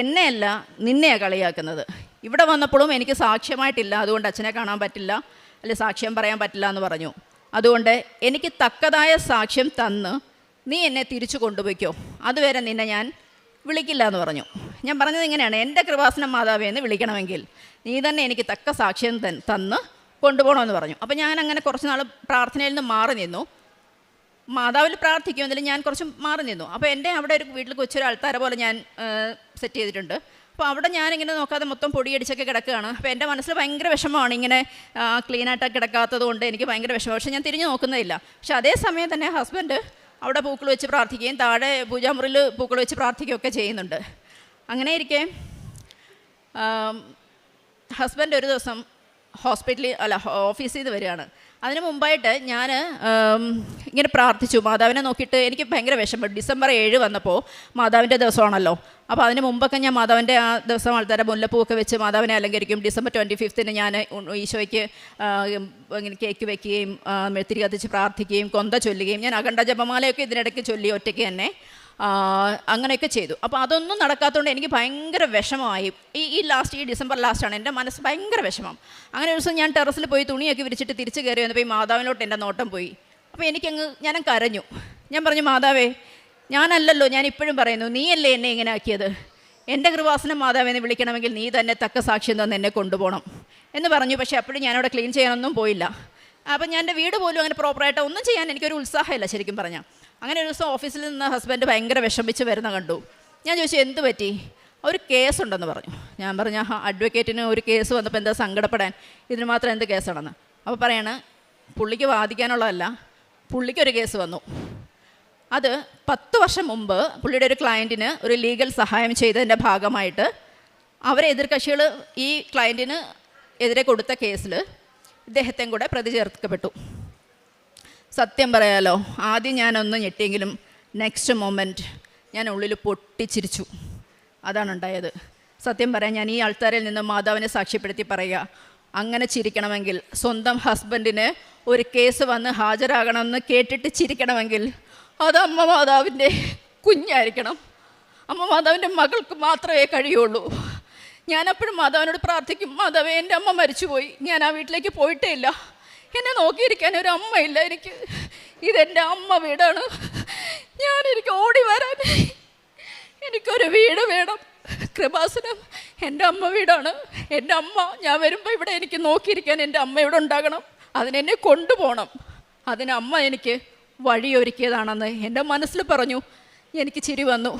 എന്നെയല്ല നിന്നെയാണ് കളിയാക്കുന്നത്. ഇവിടെ വന്നപ്പോഴും എനിക്ക് സാക്ഷ്യമായിട്ടില്ല, അതുകൊണ്ട് അച്ഛനെ കാണാൻ പറ്റില്ല, അല്ലെ സാക്ഷ്യം പറയാൻ പറ്റില്ല എന്ന് പറഞ്ഞു. അതുകൊണ്ട് എനിക്ക് തക്കതായ സാക്ഷ്യം തന്ന് നീ എന്നെ തിരിച്ചു കൊണ്ടുപോയിക്കോ, അതുവരെ നിന്നെ ഞാൻ വിളിക്കില്ല എന്ന് പറഞ്ഞു. ഞാൻ പറഞ്ഞത് ഇങ്ങനെയാണ്, എൻ്റെ കൃപാസനം മാതാവേ എന്ന് വിളിക്കണമെങ്കിൽ നീ തന്നെ എനിക്ക് തക്ക സാക്ഷ്യം തന്ന് കൊണ്ടുപോകണമെന്ന് പറഞ്ഞു. അപ്പോൾ ഞാൻ അങ്ങനെ കുറച്ച് നാൾ പ്രാർത്ഥനയിൽ നിന്ന് മാറി നിന്നു. മാതാവിൽ പ്രാർത്ഥിക്കുമെങ്കിലും ഞാൻ കുറച്ച് മാറി നിന്നു. അപ്പോൾ എൻ്റെ അവിടെ ഒരു വീട്ടിൽ കൊച്ചൊരു അൾത്താര പോലെ ഞാൻ സെറ്റ് ചെയ്തിട്ടുണ്ട്. അപ്പോൾ അവിടെ ഞാനിങ്ങനെ നോക്കാതെ മൊത്തം പൊടിയടിച്ചൊക്കെ കിടക്കുകയാണ്. അപ്പോൾ എൻ്റെ മനസ്സിൽ ഭയങ്കര വിഷമമാണ്, ഇങ്ങനെ ക്ലീനായിട്ടൊക്കെ കിടക്കാത്തത് കൊണ്ട് എനിക്ക് ഭയങ്കര വിഷമം. പക്ഷേ ഞാൻ തിരിഞ്ഞു നോക്കുന്നതില്ല. പക്ഷേ അതേസമയം തന്നെ ഹസ്ബൻഡ് അവിടെ പൂക്കൾ വെച്ച് പ്രാർത്ഥിക്കുകയും താഴെ പൂജാമുറിയിൽ പൂക്കൾ വെച്ച് പ്രാർത്ഥിക്കുകയൊക്കെ ചെയ്യുന്നുണ്ട്. അങ്ങനെ ഇരിക്കെ ഹസ്ബൻഡ് ഒരു ദിവസം ഓഫീസിൽ നിന്ന് വരികയാണ്. അതിന് മുമ്പായിട്ട് ഞാൻ ഇങ്ങനെ പ്രാർത്ഥിച്ചു, മാതാവിനെ നോക്കിയിട്ട് എനിക്ക് ഭയങ്കര വിഷമം. ഡിസംബർ 7 വന്നപ്പോൾ മാതാവിൻ്റെ ദിവസമാണല്ലോ. അപ്പോൾ അതിന് മുമ്പൊക്കെ ഞാൻ മാതാവിൻ്റെ ആ ദിവസം ആൾക്കാരെ മുല്ലപ്പൂവൊക്കെ വെച്ച് മാതാവിനെ അലങ്കരിക്കും. ഡിസംബർ 25 ഞാൻ ഈശോയ്ക്ക് ഇങ്ങനെ കേക്ക് വയ്ക്കുകയും മെഴുത്തിരി കത്തിച്ച് പ്രാർത്ഥിക്കുകയും കൊന്ത ചൊല്ലുകയും ഞാൻ അഖണ്ഡ ജപമാലയൊക്കെ ഇതിനിടയ്ക്ക് ചൊല്ലി ഒറ്റയ്ക്ക് തന്നെ അങ്ങനെയൊക്കെ ചെയ്തു. അപ്പോൾ അതൊന്നും നടക്കാത്തതുകൊണ്ട് എനിക്ക് ഭയങ്കര വിഷമമായി. ഈ ഡിസംബർ ലാസ്റ്റാണ് എൻ്റെ മനസ്സ് ഭയങ്കര വിഷമം. അങ്ങനെ ഒരു ദിവസം ഞാൻ ടെറസിൽ പോയി തുണിയൊക്കെ വിരിച്ചിട്ട് തിരിച്ച് കയറി വന്നപ്പോൾ ഈ മാതാവിനോട്ട് എൻ്റെ നോട്ടം പോയി. അപ്പോൾ ഞാൻ കരഞ്ഞു. ഞാൻ പറഞ്ഞു, മാതാവേ, ഞാനല്ലല്ലോ, ഞാൻ ഇപ്പോഴും പറയുന്നു, നീയല്ലേ എന്നെ ഇങ്ങനെ ആക്കിയത്. എൻ്റെ കൃപാസനം മാതാവെന്ന് വിളിക്കണമെങ്കിൽ നീ തന്നെ തക്ക സാക്ഷ്യം തന്ന് എന്നെ കൊണ്ടുപോകണം എന്ന് പറഞ്ഞു. പക്ഷേ അപ്പോഴും ഞാനവിടെ ക്ലീൻ ചെയ്യാനൊന്നും പോയില്ല. അപ്പം ഞാൻ എൻ്റെ വീട് പോലും അങ്ങനെ പ്രോപ്പറായിട്ട് ഒന്നും ചെയ്യാൻ എനിക്കൊരു ഉത്സാഹമില്ല ശരിക്കും പറഞ്ഞാൽ. അങ്ങനെ ഒരു ദിവസം ഓഫീസിൽ നിന്ന് ഹസ്ബൻഡ് ഭയങ്കര വിഷമിച്ച് വരുന്ന കണ്ടു. ഞാൻ ചോദിച്ചു, എന്ത് പറ്റി? ഒരു കേസുണ്ടെന്ന് പറഞ്ഞു. ഞാൻ പറഞ്ഞു, അഡ്വക്കേറ്റിന് ഒരു കേസ് വന്നപ്പോൾ എന്താ സങ്കടപ്പെടാൻ, ഇതിന് മാത്രം എന്ത് കേസാണെന്ന്. അപ്പോൾ പറയാണ്, പുള്ളിക്ക് വാദിക്കാനുള്ളതല്ല, പുള്ളിക്കൊരു കേസ് വന്നു. അത് 10 വർഷം മുമ്പ് പുള്ളിയുടെ ഒരു ക്ലയൻറ്റിന് ഒരു ലീഗൽ സഹായം ചെയ്തതിൻ്റെ ഭാഗമായിട്ട് എതിർകക്ഷികൾ ഈ ക്ലയൻറ്റിന് എതിരെ കൊടുത്ത കേസിൽ ഇദ്ദേഹത്തെയും കൂടെ പ്രതി ചേർക്കപ്പെട്ടു. സത്യം പറയാലോ, ആദ്യം ഞാനൊന്ന് ഞെട്ടിയെങ്കിലും നെക്സ്റ്റ് മൊമെൻറ്റ് ഞാൻ ഉള്ളിൽ പൊട്ടിച്ചിരിച്ചു. അതാണ് ഉണ്ടായത്. സത്യം പറയാൻ ഞാൻ ഈ ആൾക്കാരിൽ നിന്ന് മാതാവിനെ സാക്ഷ്യപ്പെടുത്തി പറയുക, അങ്ങനെ ചിരിക്കണമെങ്കിൽ, സ്വന്തം ഹസ്ബൻഡിന് ഒരു കേസ് വന്ന് ഹാജരാകണമെന്ന് കേട്ടിട്ട് ചിരിക്കണമെങ്കിൽ അത് അമ്മ മാതാവിൻ്റെ കുഞ്ഞായിരിക്കണം. അമ്മ മാതാവിൻ്റെ മകൾക്ക് മാത്രമേ കഴിയുള്ളൂ. ഞാനപ്പോഴും മാതാവിനോട് പ്രാർത്ഥിക്കും, മാതാവേ, എൻ്റെ അമ്മ മരിച്ചുപോയി, ഞാൻ ആ വീട്ടിലേക്ക് പോയിട്ടേ ഇല്ല, എന്നെ നോക്കിയിരിക്കാൻ ഒരു അമ്മയില്ല എനിക്ക്, ഇതെൻ്റെ അമ്മ വീടാണ്, എനിക്ക് ഓടി വരാൻ എനിക്കൊരു വീട് വേണം, കൃപാസനം എൻ്റെ അമ്മ വീടാണ്, എൻ്റെ അമ്മ ഞാൻ വരുമ്പോൾ ഇവിടെ എനിക്ക് നോക്കിയിരിക്കാൻ എൻ്റെ അമ്മ ഇവിടെ ഉണ്ടാകണം, അതിനെന്നെ കൊണ്ടുപോകണം, അതിന് അമ്മ എനിക്ക് വഴിയൊരുക്കിയതാണെന്ന് എൻ്റെ മനസ്സിൽ പറഞ്ഞു. എനിക്ക് ചിരി വന്നു.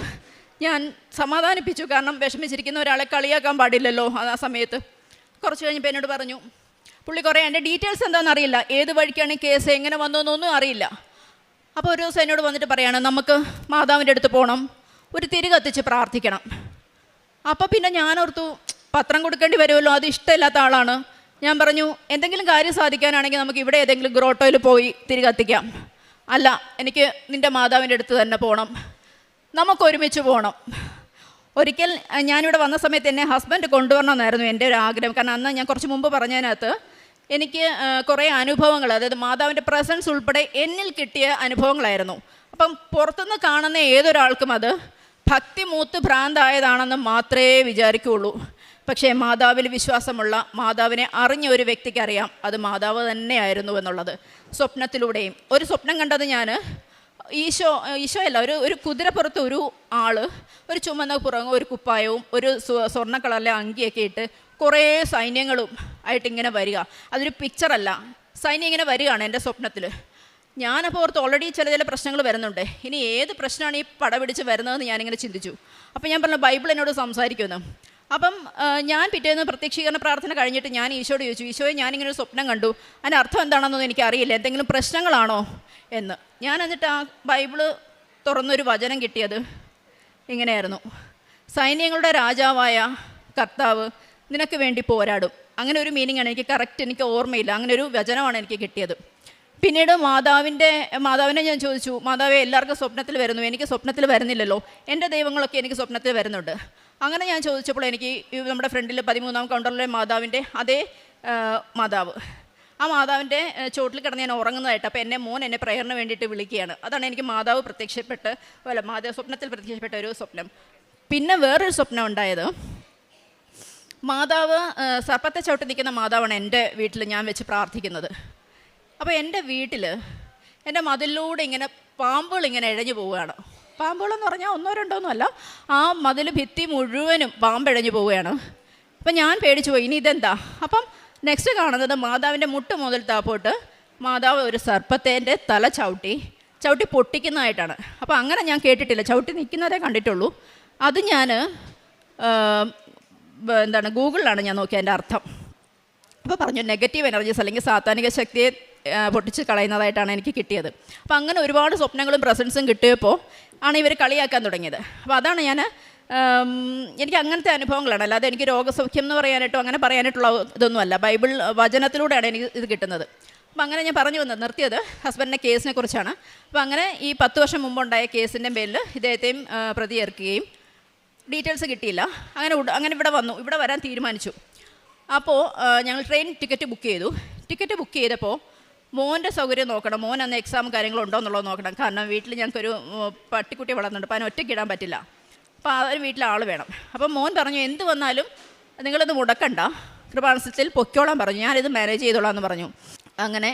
ഞാൻ സമാധാനിപ്പിച്ചു, കാരണം വിഷമിച്ചിരിക്കുന്ന ഒരാളെ കളിയാക്കാൻ പാടില്ലല്ലോ ആ സമയത്ത്. കുറച്ച് കഴിഞ്ഞപ്പോൾ എന്നോട് പറഞ്ഞു, പുള്ളി കുറേ എൻ്റെ ഡീറ്റെയിൽസ് എന്താണെന്ന് അറിയില്ല, ഏത് വഴിക്കാണ് ഈ കേസ് എങ്ങനെ വന്നതെന്നൊന്നും അറിയില്ല. അപ്പോൾ ഒരു ദിവസം എന്നോട് വന്നിട്ട് പറയാണ്, നമുക്ക് മാതാവിൻ്റെ അടുത്ത് പോകണം, ഒരു തിരി കത്തിച്ച് പ്രാർത്ഥിക്കണം. അപ്പോൾ പിന്നെ ഞാനോർത്തു, പത്രം കൊടുക്കേണ്ടി വരുമല്ലോ, അത് ഇഷ്ടമില്ലാത്ത ആളാണ്. ഞാൻ പറഞ്ഞു, എന്തെങ്കിലും കാര്യം സാധിക്കാനാണെങ്കിൽ നമുക്ക് ഇവിടെ ഏതെങ്കിലും ഗ്രോട്ടോയിൽ പോയി തിരി കത്തിക്കാം. അല്ല, എനിക്ക് നിൻ്റെ മാതാവിൻ്റെ അടുത്ത് തന്നെ പോകണം, നമുക്കൊരുമിച്ച് പോകണം. ഒരിക്കൽ ഞാനിവിടെ വന്ന സമയത്ത് എന്നെ ഹസ്ബൻഡ് കൊണ്ടുവരണമെന്നായിരുന്നു എൻ്റെ ഒരു ആഗ്രഹം. കാരണം അന്ന് ഞാൻ കുറച്ച് മുമ്പ് പറഞ്ഞതിനകത്ത് എനിക്ക് കുറേ അനുഭവങ്ങൾ, അതായത് മാതാവിൻ്റെ പ്രസൻസ് ഉൾപ്പെടെ എന്നിൽ കിട്ടിയ അനുഭവങ്ങളായിരുന്നു. അപ്പം പുറത്തുനിന്ന് കാണുന്ന ഏതൊരാൾക്കും അത് ഭക്തി മൂത്ത് ഭ്രാന്തായതാണെന്ന് മാത്രമേ വിചാരിക്കുകയുള്ളൂ. പക്ഷേ മാതാവിൽ വിശ്വാസമുള്ള, മാതാവിനെ അറിഞ്ഞ ഒരു വ്യക്തിക്കറിയാം അത് മാതാവ് തന്നെയായിരുന്നു എന്നുള്ളത്. സ്വപ്നത്തിലൂടെയും ഒരു സ്വപ്നം കണ്ടത് ഞാൻ ഈശോ അല്ല, ഒരു കുതിരപ്പുറത്ത് ഒരു ആള്, ഒരു ചുമന്ന പുറങ്ങും ഒരു കുപ്പായവും ഒരു സ്വർണ്ണ കളറിലെ അങ്കിയൊക്കെ ഇട്ട് കുറേ സൈന്യങ്ങളും ആയിട്ട് ഇങ്ങനെ വരിക. അതൊരു പിക്ചറല്ല, സൈന്യം ഇങ്ങനെ വരികയാണ് എൻ്റെ സ്വപ്നത്തിൽ. ഞാനപ്പോൾ ഓർത്ത് ഓൾറെഡി ചില പ്രശ്നങ്ങൾ വരുന്നുണ്ട്, ഇനി ഏത് പ്രശ്നമാണ് ഈ പടപിടിച്ച് വരുന്നതെന്ന് ഞാനിങ്ങനെ ചിന്തിച്ചു. അപ്പം ഞാൻ പറഞ്ഞു ബൈബിൾ എന്നോട് സംസാരിക്കുമെന്ന്. അപ്പം ഞാൻ പിറ്റേന്ന് പ്രത്യക്ഷീകരണ പ്രാർത്ഥന കഴിഞ്ഞിട്ട് ഞാൻ ഈശോയോട് ചോദിച്ചു, ഈശോയെ ഞാനിങ്ങനെ ഒരു സ്വപ്നം കണ്ടു, അതിൻ്റെ അർത്ഥം എന്താണെന്നൊന്നും എനിക്കറിയില്ല, എന്തെങ്കിലും പ്രശ്നങ്ങളാണോ എന്ന്. ഞാൻ എന്നിട്ട് ആ ബൈബിള് തുറന്നൊരു വചനം കിട്ടിയത് ഇങ്ങനെയായിരുന്നു: സൈന്യങ്ങളുടെ രാജാവായ കർത്താവ് നിനക്ക് വേണ്ടി പോരാടും. അങ്ങനെ ഒരു മീനിങ് ആണ് എനിക്ക് കറക്റ്റ്, എനിക്ക് ഓർമ്മയില്ല, അങ്ങനെ ഒരു വചനമാണ് എനിക്ക് കിട്ടിയത്. പിന്നീട് മാതാവിനെ ഞാൻ ചോദിച്ചു, മാതാവേ എല്ലാവർക്കും സ്വപ്നത്തിൽ വരുന്നു, എനിക്ക് സ്വപ്നത്തിൽ വരുന്നില്ലല്ലോ, എൻ്റെ ദൈവങ്ങളൊക്കെ എനിക്ക് സ്വപ്നത്തിൽ വരുന്നുണ്ട്. അങ്ങനെ ഞാൻ ചോദിച്ചപ്പോൾ എനിക്ക് നമ്മുടെ ഫ്രണ്ടിൽ 13-ാം കൗണ്ടറിലെ മാതാവിൻ്റെ അതേ മാതാവ്, ആ മാതാവിൻ്റെ ചോട്ടിൽ കിടന്ന് ഞാൻ ഉറങ്ങുന്നതായിട്ട്, അപ്പോൾ മോൻ എന്നെ പ്രയറിന് വേണ്ടിയിട്ട് വിളിക്കുകയാണ്. അതാണ് എനിക്ക് മാതാവ് മാതാവ് സ്വപ്നത്തിൽ പ്രത്യക്ഷപ്പെട്ട ഒരു സ്വപ്നം. പിന്നെ വേറൊരു സ്വപ്നം ഉണ്ടായത്, മാതാവ് സർപ്പത്തെ ചവിട്ടി നിൽക്കുന്ന മാതാവാണ് എൻ്റെ വീട്ടിൽ ഞാൻ വെച്ച് പ്രാർത്ഥിക്കുന്നത്. അപ്പോൾ എൻ്റെ വീട്ടിൽ എൻ്റെ മതിലിലൂടെ ഇങ്ങനെ പാമ്പുകൾ ഇങ്ങനെ ഇഴഞ്ഞു പോവുകയാണ്. പാമ്പുകളെന്ന് പറഞ്ഞാൽ 1-2 ഒന്നുമല്ല, ആ മതിൽ ഭിത്തി മുഴുവനും പാമ്പിഴഞ്ഞു പോവുകയാണ്. അപ്പം ഞാൻ പേടിച്ചു പോയി, ഇനി ഇതെന്താ. അപ്പം നെക്സ്റ്റ് കാണുന്നത് മാതാവിൻ്റെ മുട്ട് മുതൽ താപ്പോട്ട് മാതാവ് ഒരു സർപ്പത്തേൻ്റെ തല ചവിട്ടി പൊട്ടിക്കുന്നതായിട്ടാണ്. അപ്പോൾ അങ്ങനെ ഞാൻ കേട്ടിട്ടില്ല, ചവിട്ടി നിൽക്കുന്നതേ കണ്ടിട്ടുള്ളൂ. അത് ഞാൻ ഗൂഗിളിലാണ് ഞാൻ നോക്കിയത് അതിൻ്റെ അർത്ഥം. അപ്പോൾ പറഞ്ഞു നെഗറ്റീവ് എനർജീസ് അല്ലെങ്കിൽ സാത്താനിക ശക്തിയെ പൊട്ടിച്ച് കളയുന്നതായിട്ടാണ് എനിക്ക് കിട്ടിയത്. അപ്പോൾ അങ്ങനെ ഒരുപാട് സ്വപ്നങ്ങളും പ്രസൻസും കിട്ടിയപ്പോൾ ആണ് ഇവർ കളിയാക്കാൻ തുടങ്ങിയത്. അപ്പോൾ അതാണ് എനിക്ക് അങ്ങനത്തെ അനുഭവങ്ങളാണ്, അല്ലാതെ എനിക്ക് രോഗസൗഖ്യം എന്ന് പറയാനായിട്ടോ അങ്ങനെ പറയാനായിട്ടുള്ള ഇതൊന്നുമല്ല, ബൈബിൾ വചനത്തിലൂടെയാണ് എനിക്ക് ഇത് കിട്ടുന്നത്. അപ്പോൾ അങ്ങനെ ഞാൻ പറഞ്ഞു നിർത്തിയത് ഹസ്ബൻഡിൻ്റെ കേസിനെ കുറിച്ചാണ്. അപ്പോൾ അങ്ങനെ ഈ 10 വർഷം മുമ്പുണ്ടായ കേസിൻ്റെ പേരിൽ ഇദ്ദേഹത്തെയും പ്രതി ചേർക്കുകയും ഡീറ്റെയിൽസ് കിട്ടിയില്ല. അങ്ങനെ ഇവിടെ വരാൻ തീരുമാനിച്ചു. അപ്പോൾ ഞങ്ങൾ ട്രെയിൻ ടിക്കറ്റ് ബുക്ക് ചെയ്തപ്പോൾ മോൻ്റെ സൗകര്യം നോക്കണം, മോൻ അന്ന് എക്സാം കാര്യങ്ങളുണ്ടോ എന്നുള്ളത് നോക്കണം. കാരണം വീട്ടിൽ ഞങ്ങൾക്കൊരു പട്ടിക്കുട്ടി വളർന്നുണ്ട്, അപ്പോൾ അതിന് ഒറ്റയ്ക്ക് ഇടാൻ പറ്റില്ല, അപ്പോൾ ആ ഒരു വീട്ടിൽ ആൾ വേണം. അപ്പം മോൻ പറഞ്ഞു എന്ത് വന്നാലും നിങ്ങളിത് മുടക്കണ്ട, കൃപാസനത്തിൽ പൊയ്ക്കോളാൻ പറഞ്ഞു, ഞാനിത് മാനേജ് ചെയ്തോളാം എന്ന് പറഞ്ഞു. അങ്ങനെ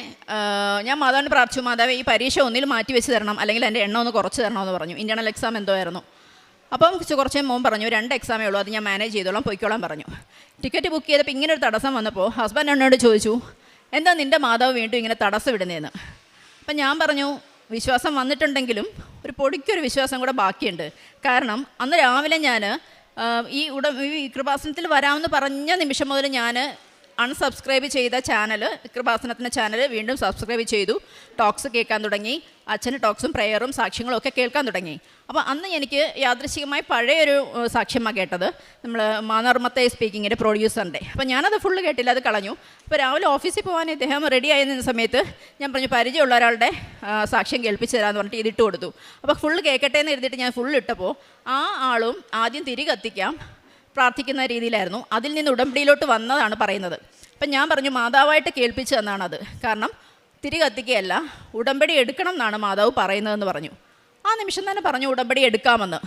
ഞാൻ മാതാവിനെ പ്രാർത്ഥിച്ചു, മാതാവേ ഈ പരീക്ഷ ഒന്നിൽ മാറ്റി വെച്ച് തരണം, അല്ലെങ്കിൽ എൻ്റെ എണ്ണം ഒന്ന് കുറച്ച് തരണമെന്ന് പറഞ്ഞു. ഇൻ്റേണൽ എക്സാം എന്തോ ആയിരുന്നു. അപ്പം കുറച്ച് മോൻ പറഞ്ഞു 2 എക്സാമേ ഉള്ളൂ, അത് ഞാൻ മാനേജ് ചെയ്തോളാം, പൊയ്ക്കോളാൻ പറഞ്ഞു. ടിക്കറ്റ് ബുക്ക് ചെയ്തപ്പോൾ ഇങ്ങനെ ഒരു തടസ്സം വന്നപ്പോൾ ഹസ്ബൻഡ് എന്നോട് ചോദിച്ചു, എന്താ നിൻ്റെ മാതാവ് വീണ്ടും ഇങ്ങനെ തടസ്സം ഇടുന്നതെന്ന്. അപ്പം ഞാൻ പറഞ്ഞു വിശ്വാസം വന്നിട്ടുണ്ടെങ്കിലും ഒരു പൊടിക്കൊരു വിശ്വാസം കൂടെ ബാക്കിയുണ്ട്. കാരണം അന്ന് രാവിലെ ഞാൻ ഈ കൃപാസനത്തിൽ വരാമെന്ന് പറഞ്ഞ നിമിഷം മുതൽ ഞാൻ അൺസബ്സ്ക്രൈബ് ചെയ്ത കൃപാസനത്തിൻ്റെ ചാനൽ വീണ്ടും സബ്സ്ക്രൈബ് ചെയ്തു, ടോക്സ് കേൾക്കാൻ തുടങ്ങി, അച്ഛന് ടോക്സും പ്രയറും സാക്ഷ്യങ്ങളും ഒക്കെ കേൾക്കാൻ തുടങ്ങി. അപ്പോൾ അന്ന് എനിക്ക് യാദൃശ്ചികമായി പഴയൊരു സാക്ഷ്യമാണ് കേട്ടത്, നമ്മൾ മാനർമത്തെ സ്പീക്കിങ്ങിൻ്റെ പ്രൊഡ്യൂസറിൻ്റെ. അപ്പോൾ ഞാനത് ഫുള്ള് കേട്ടില്ല, അത് കളഞ്ഞു. അപ്പോൾ രാവിലെ ഓഫീസിൽ പോകാൻ ഇദ്ദേഹം റെഡി ആയിരുന്ന സമയത്ത് ഞാൻ പറഞ്ഞു പരിചയമുള്ള ഒരാളുടെ സാക്ഷ്യം കേൾപ്പിച്ച് തരാമെന്ന് പറഞ്ഞിട്ട് ഇതിട്ട് കൊടുത്തു. അപ്പോൾ ഫുള്ള് കേൾക്കട്ടെ എന്ന് എഴുതിയിട്ട് ഞാൻ ഫുള്ള് ഇട്ടപ്പോൾ ആ ആളും ആദ്യം തിരി കത്തിക്കാം പ്രാർത്ഥിക്കുന്ന രീതിയിലായിരുന്നു. അതിൽ നിന്ന് ഉടമ്പടിയിലോട്ട് വന്നതാണ് പറയുന്നത്. അപ്പം ഞാൻ പറഞ്ഞു മാതാവായിട്ട് കേൾപ്പിച്ച് തന്നാണത്, കാരണം തിരി കത്തിക്കുകയല്ല, ഉടമ്പടി എടുക്കണം എന്നാണ് മാതാവ് പറയുന്നതെന്ന് പറഞ്ഞു. ആ നിമിഷം തന്നെ പറഞ്ഞു ഉടമ്പടി എടുക്കാമെന്ന്.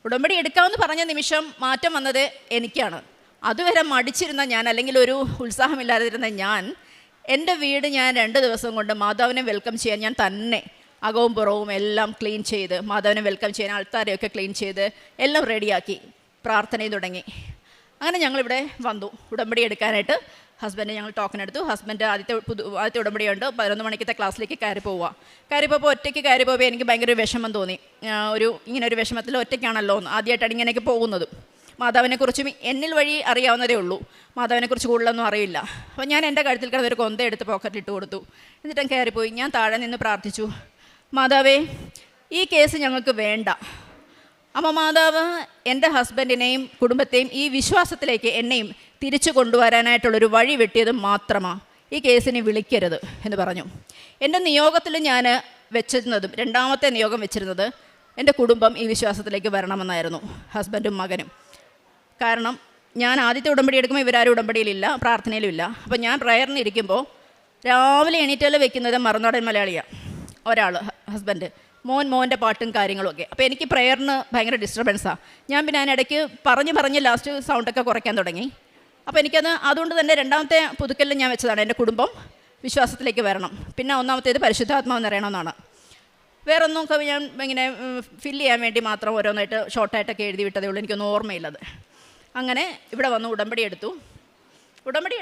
ഉടമ്പടി എടുക്കാമെന്ന് പറഞ്ഞ നിമിഷം മാറ്റം വന്നത് എനിക്കാണ്. അതുവരെ മടിച്ചിരുന്ന ഞാൻ, അല്ലെങ്കിൽ ഒരു ഉത്സാഹമില്ലാതിരുന്ന ഞാൻ, എൻ്റെ വീട് ഞാൻ 2 ദിവസം കൊണ്ട് മാതാവിനെ വെൽക്കം ചെയ്യാൻ ഞാൻ തന്നെ അകവും പുറവും എല്ലാം ക്ലീൻ ചെയ്ത്, മാതാവിനെ വെൽക്കം ചെയ്യാൻ ആൾക്കാരെയൊക്കെ ക്ലീൻ ചെയ്ത് എല്ലാം റെഡിയാക്കി പ്രാർത്ഥനയും തുടങ്ങി. അങ്ങനെ ഞങ്ങളിവിടെ വന്നു ഉടമ്പടി എടുക്കാനായിട്ട്. ഹസ്ബൻഡ് ഞങ്ങൾ ടോക്കൺ എടുത്തു. ഹസ്ബൻഡ് ആദ്യത്തെ ഉടമ്പടിയുണ്ട്, 11 മണിക്കത്തെ ക്ലാസ്സിലേക്ക് കയറി പോവുക. ഒറ്റയ്ക്ക് കയറി പോകുമ്പോൾ എനിക്ക് ഭയങ്കര വിഷമം തോന്നി. ഇങ്ങനെ ഒരു വിഷമത്തിൽ ഒറ്റയ്ക്കാണല്ലോ എന്ന്, ആദ്യമായിട്ടാണ് ഇങ്ങനെയൊക്കെ പോകുന്നത്. മാതാവിനെക്കുറിച്ചും എന്നിൽ വഴി അറിയാവുന്നതേ ഉള്ളൂ, മാതാവിനെക്കുറിച്ച് കൂടുതലൊന്നും അറിയില്ല. അപ്പോൾ ഞാൻ എൻ്റെ കഴുത്തിൽ കിടന്നൊരു കൊന്ത എടുത്ത് പോക്കറ്റിലിട്ട് കൊടുത്തു. എന്നിട്ടും കയറിപ്പോയി. ഞാൻ താഴെ നിന്ന് പ്രാർത്ഥിച്ചു, മാതാവേ ഈ കേസ് ഞങ്ങൾക്ക് വേണ്ട. അമ്മ മാതാവ് എൻ്റെ ഹസ്ബൻഡിനെയും കുടുംബത്തെയും ഈ വിശ്വാസത്തിലേക്ക് എന്നെയും തിരിച്ചു കൊണ്ടുവരാനായിട്ടുള്ളൊരു വഴി വെട്ടിയത് മാത്രമാണ്, ഈ കേസിനെ വിളിക്കരുത് എന്ന് പറഞ്ഞു. എൻ്റെ നിയോഗത്തിൽ ഞാൻ വെച്ചിരുന്നതും 2ാമത്തെ നിയോഗം വെച്ചിരുന്നത് എൻ്റെ കുടുംബം ഈ വിശ്വാസത്തിലേക്ക് വരണമെന്നായിരുന്നു, ഹസ്ബൻഡും മകനും. കാരണം ഞാൻ ആദ്യത്തെ ഉടമ്പടി എടുക്കുമ്പോൾ ഇവരാരും ഉടമ്പടിയിലില്ല, പ്രാർത്ഥനയിലും ഇല്ല. അപ്പോൾ ഞാൻ പ്രയറിന് ഇരിക്കുമ്പോൾ രാവിലെ എണീറ്റൽ വെക്കുന്നത് മറുനാടൻ മലയാളിയാണ് ഒരാൾ, ഹസ്ബൻഡ്, മോൻ്റെ പാട്ടും കാര്യങ്ങളുമൊക്കെ. അപ്പോൾ എനിക്ക് പ്രയറിന് ഭയങ്കര ഡിസ്റ്റർബൻസാണ്. ഞാൻ പിന്നെ അതിനിടയ്ക്ക് പറഞ്ഞ് ലാസ്റ്റ് സൗണ്ടൊക്കെ കുറയ്ക്കാൻ തുടങ്ങി. അപ്പോൾ അതുകൊണ്ട് തന്നെ 2ാമത്തെ പുതുക്കലിൽ ഞാൻ വെച്ചതാണ് എൻ്റെ കുടുംബം വിശ്വാസത്തിലേക്ക് വരണം, പിന്നെ 1ാമത്തേത് പരിശുദ്ധാത്മാവ് നിറയണമെന്നാണ്. വേറൊന്നും ഞാൻ ഇങ്ങനെ ഫില്ല് ചെയ്യാൻ വേണ്ടി മാത്രം ഓരോന്നായിട്ട് ഷോർട്ടായിട്ടൊക്കെ എഴുതി വിട്ടതേ ഉള്ളൂ, എനിക്കൊന്നും ഓർമ്മയില്ലത്. അങ്ങനെ ഇവിടെ വന്ന് ഉടമ്പടി എടുത്തു. ഉടമ്പടി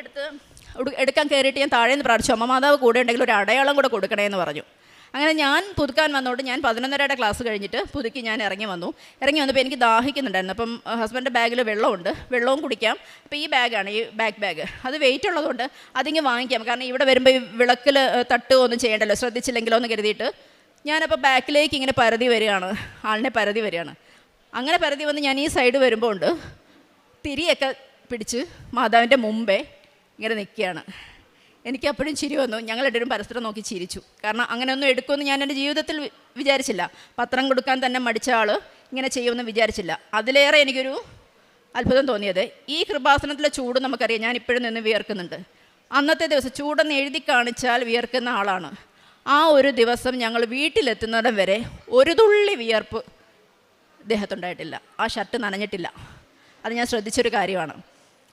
എടുക്കാൻ കയറിയിട്ട് ഞാൻ താഴേന്ന് പ്രാർത്ഥിച്ചു, അമ്മ മാതാവ് കൂടെ ഉണ്ടെങ്കിൽ ഒരു അടയാളം കൂടെ കൊടുക്കണേന്ന് പറഞ്ഞു. അങ്ങനെ ഞാൻ പുതുക്കാൻ വന്നോണ്ട് ഞാൻ 11:30 ക്ലാസ് കഴിഞ്ഞിട്ട് പുതുക്കി ഞാൻ ഇറങ്ങി വന്നപ്പോൾ എനിക്ക് ദാഹിക്കുന്നുണ്ടായിരുന്നു. അപ്പം ഹസ്ബൻഡിൻ്റെ ബാഗിൽ വെള്ളമുണ്ട്, വെള്ളവും കുടിക്കാം. അപ്പോൾ ഈ ബാഗാണ്, ഈ ബാഗ് അത് വെയിറ്റ് ഉള്ളതുകൊണ്ട് അതിങ്ങ് വാങ്ങിക്കാം, കാരണം ഇവിടെ വരുമ്പോൾ ഈ വിളക്കിൽ തട്ടുകയൊന്നും ചെയ്യണ്ടല്ലോ, ശ്രദ്ധിച്ചില്ലെങ്കിലോ എന്ന് കരുതിയിട്ട് ഞാനപ്പോൾ ബാക്കിലേക്ക് ഇങ്ങനെ ആളിനെ പരതി വരികയാണ്. അങ്ങനെ പരതി വന്ന് ഞാൻ ഈ സൈഡ് വരുമ്പോൾ ഉണ്ട് തിരിയൊക്കെ പിടിച്ച് മാതാവിൻ്റെ മുമ്പേ ഇങ്ങനെ നിൽക്കുകയാണ്. എനിക്ക് അപ്പോഴും ചിരി വന്നു. ഞങ്ങളെല്ലാവരും പരസ്പരം നോക്കി ചിരിച്ചു. കാരണം അങ്ങനെയൊന്നും എടുക്കുമെന്ന് ഞാൻ എൻ്റെ ജീവിതത്തിൽ വിചാരിച്ചില്ല. പത്രം കൊടുക്കാൻ തന്നെ മടിച്ച ആൾ ഇങ്ങനെ ചെയ്യുമെന്ന് വിചാരിച്ചില്ല. അതിലേറെ എനിക്കൊരു അത്ഭുതം തോന്നിയത്, ഈ കൃപാസനത്തിലെ ചൂട് നമുക്കറിയാം, ഞാൻ ഇപ്പോഴും നിന്ന് വിയർക്കുന്നുണ്ട്. അന്നത്തെ ദിവസം ചൂടെന്ന് എഴുതി കാണിച്ചാൽ വിയർക്കുന്ന ആളാണ്. ആ ഒരു ദിവസം ഞങ്ങൾ വീട്ടിലെത്തുന്നിടം വരെ ഒരു തുള്ളി വിയർപ്പ് ദേഹത്തുണ്ടായിട്ടില്ല, ആ ഷർട്ട് നനഞ്ഞിട്ടില്ല. അത് ഞാൻ ശ്രദ്ധിച്ചൊരു കാര്യമാണ്.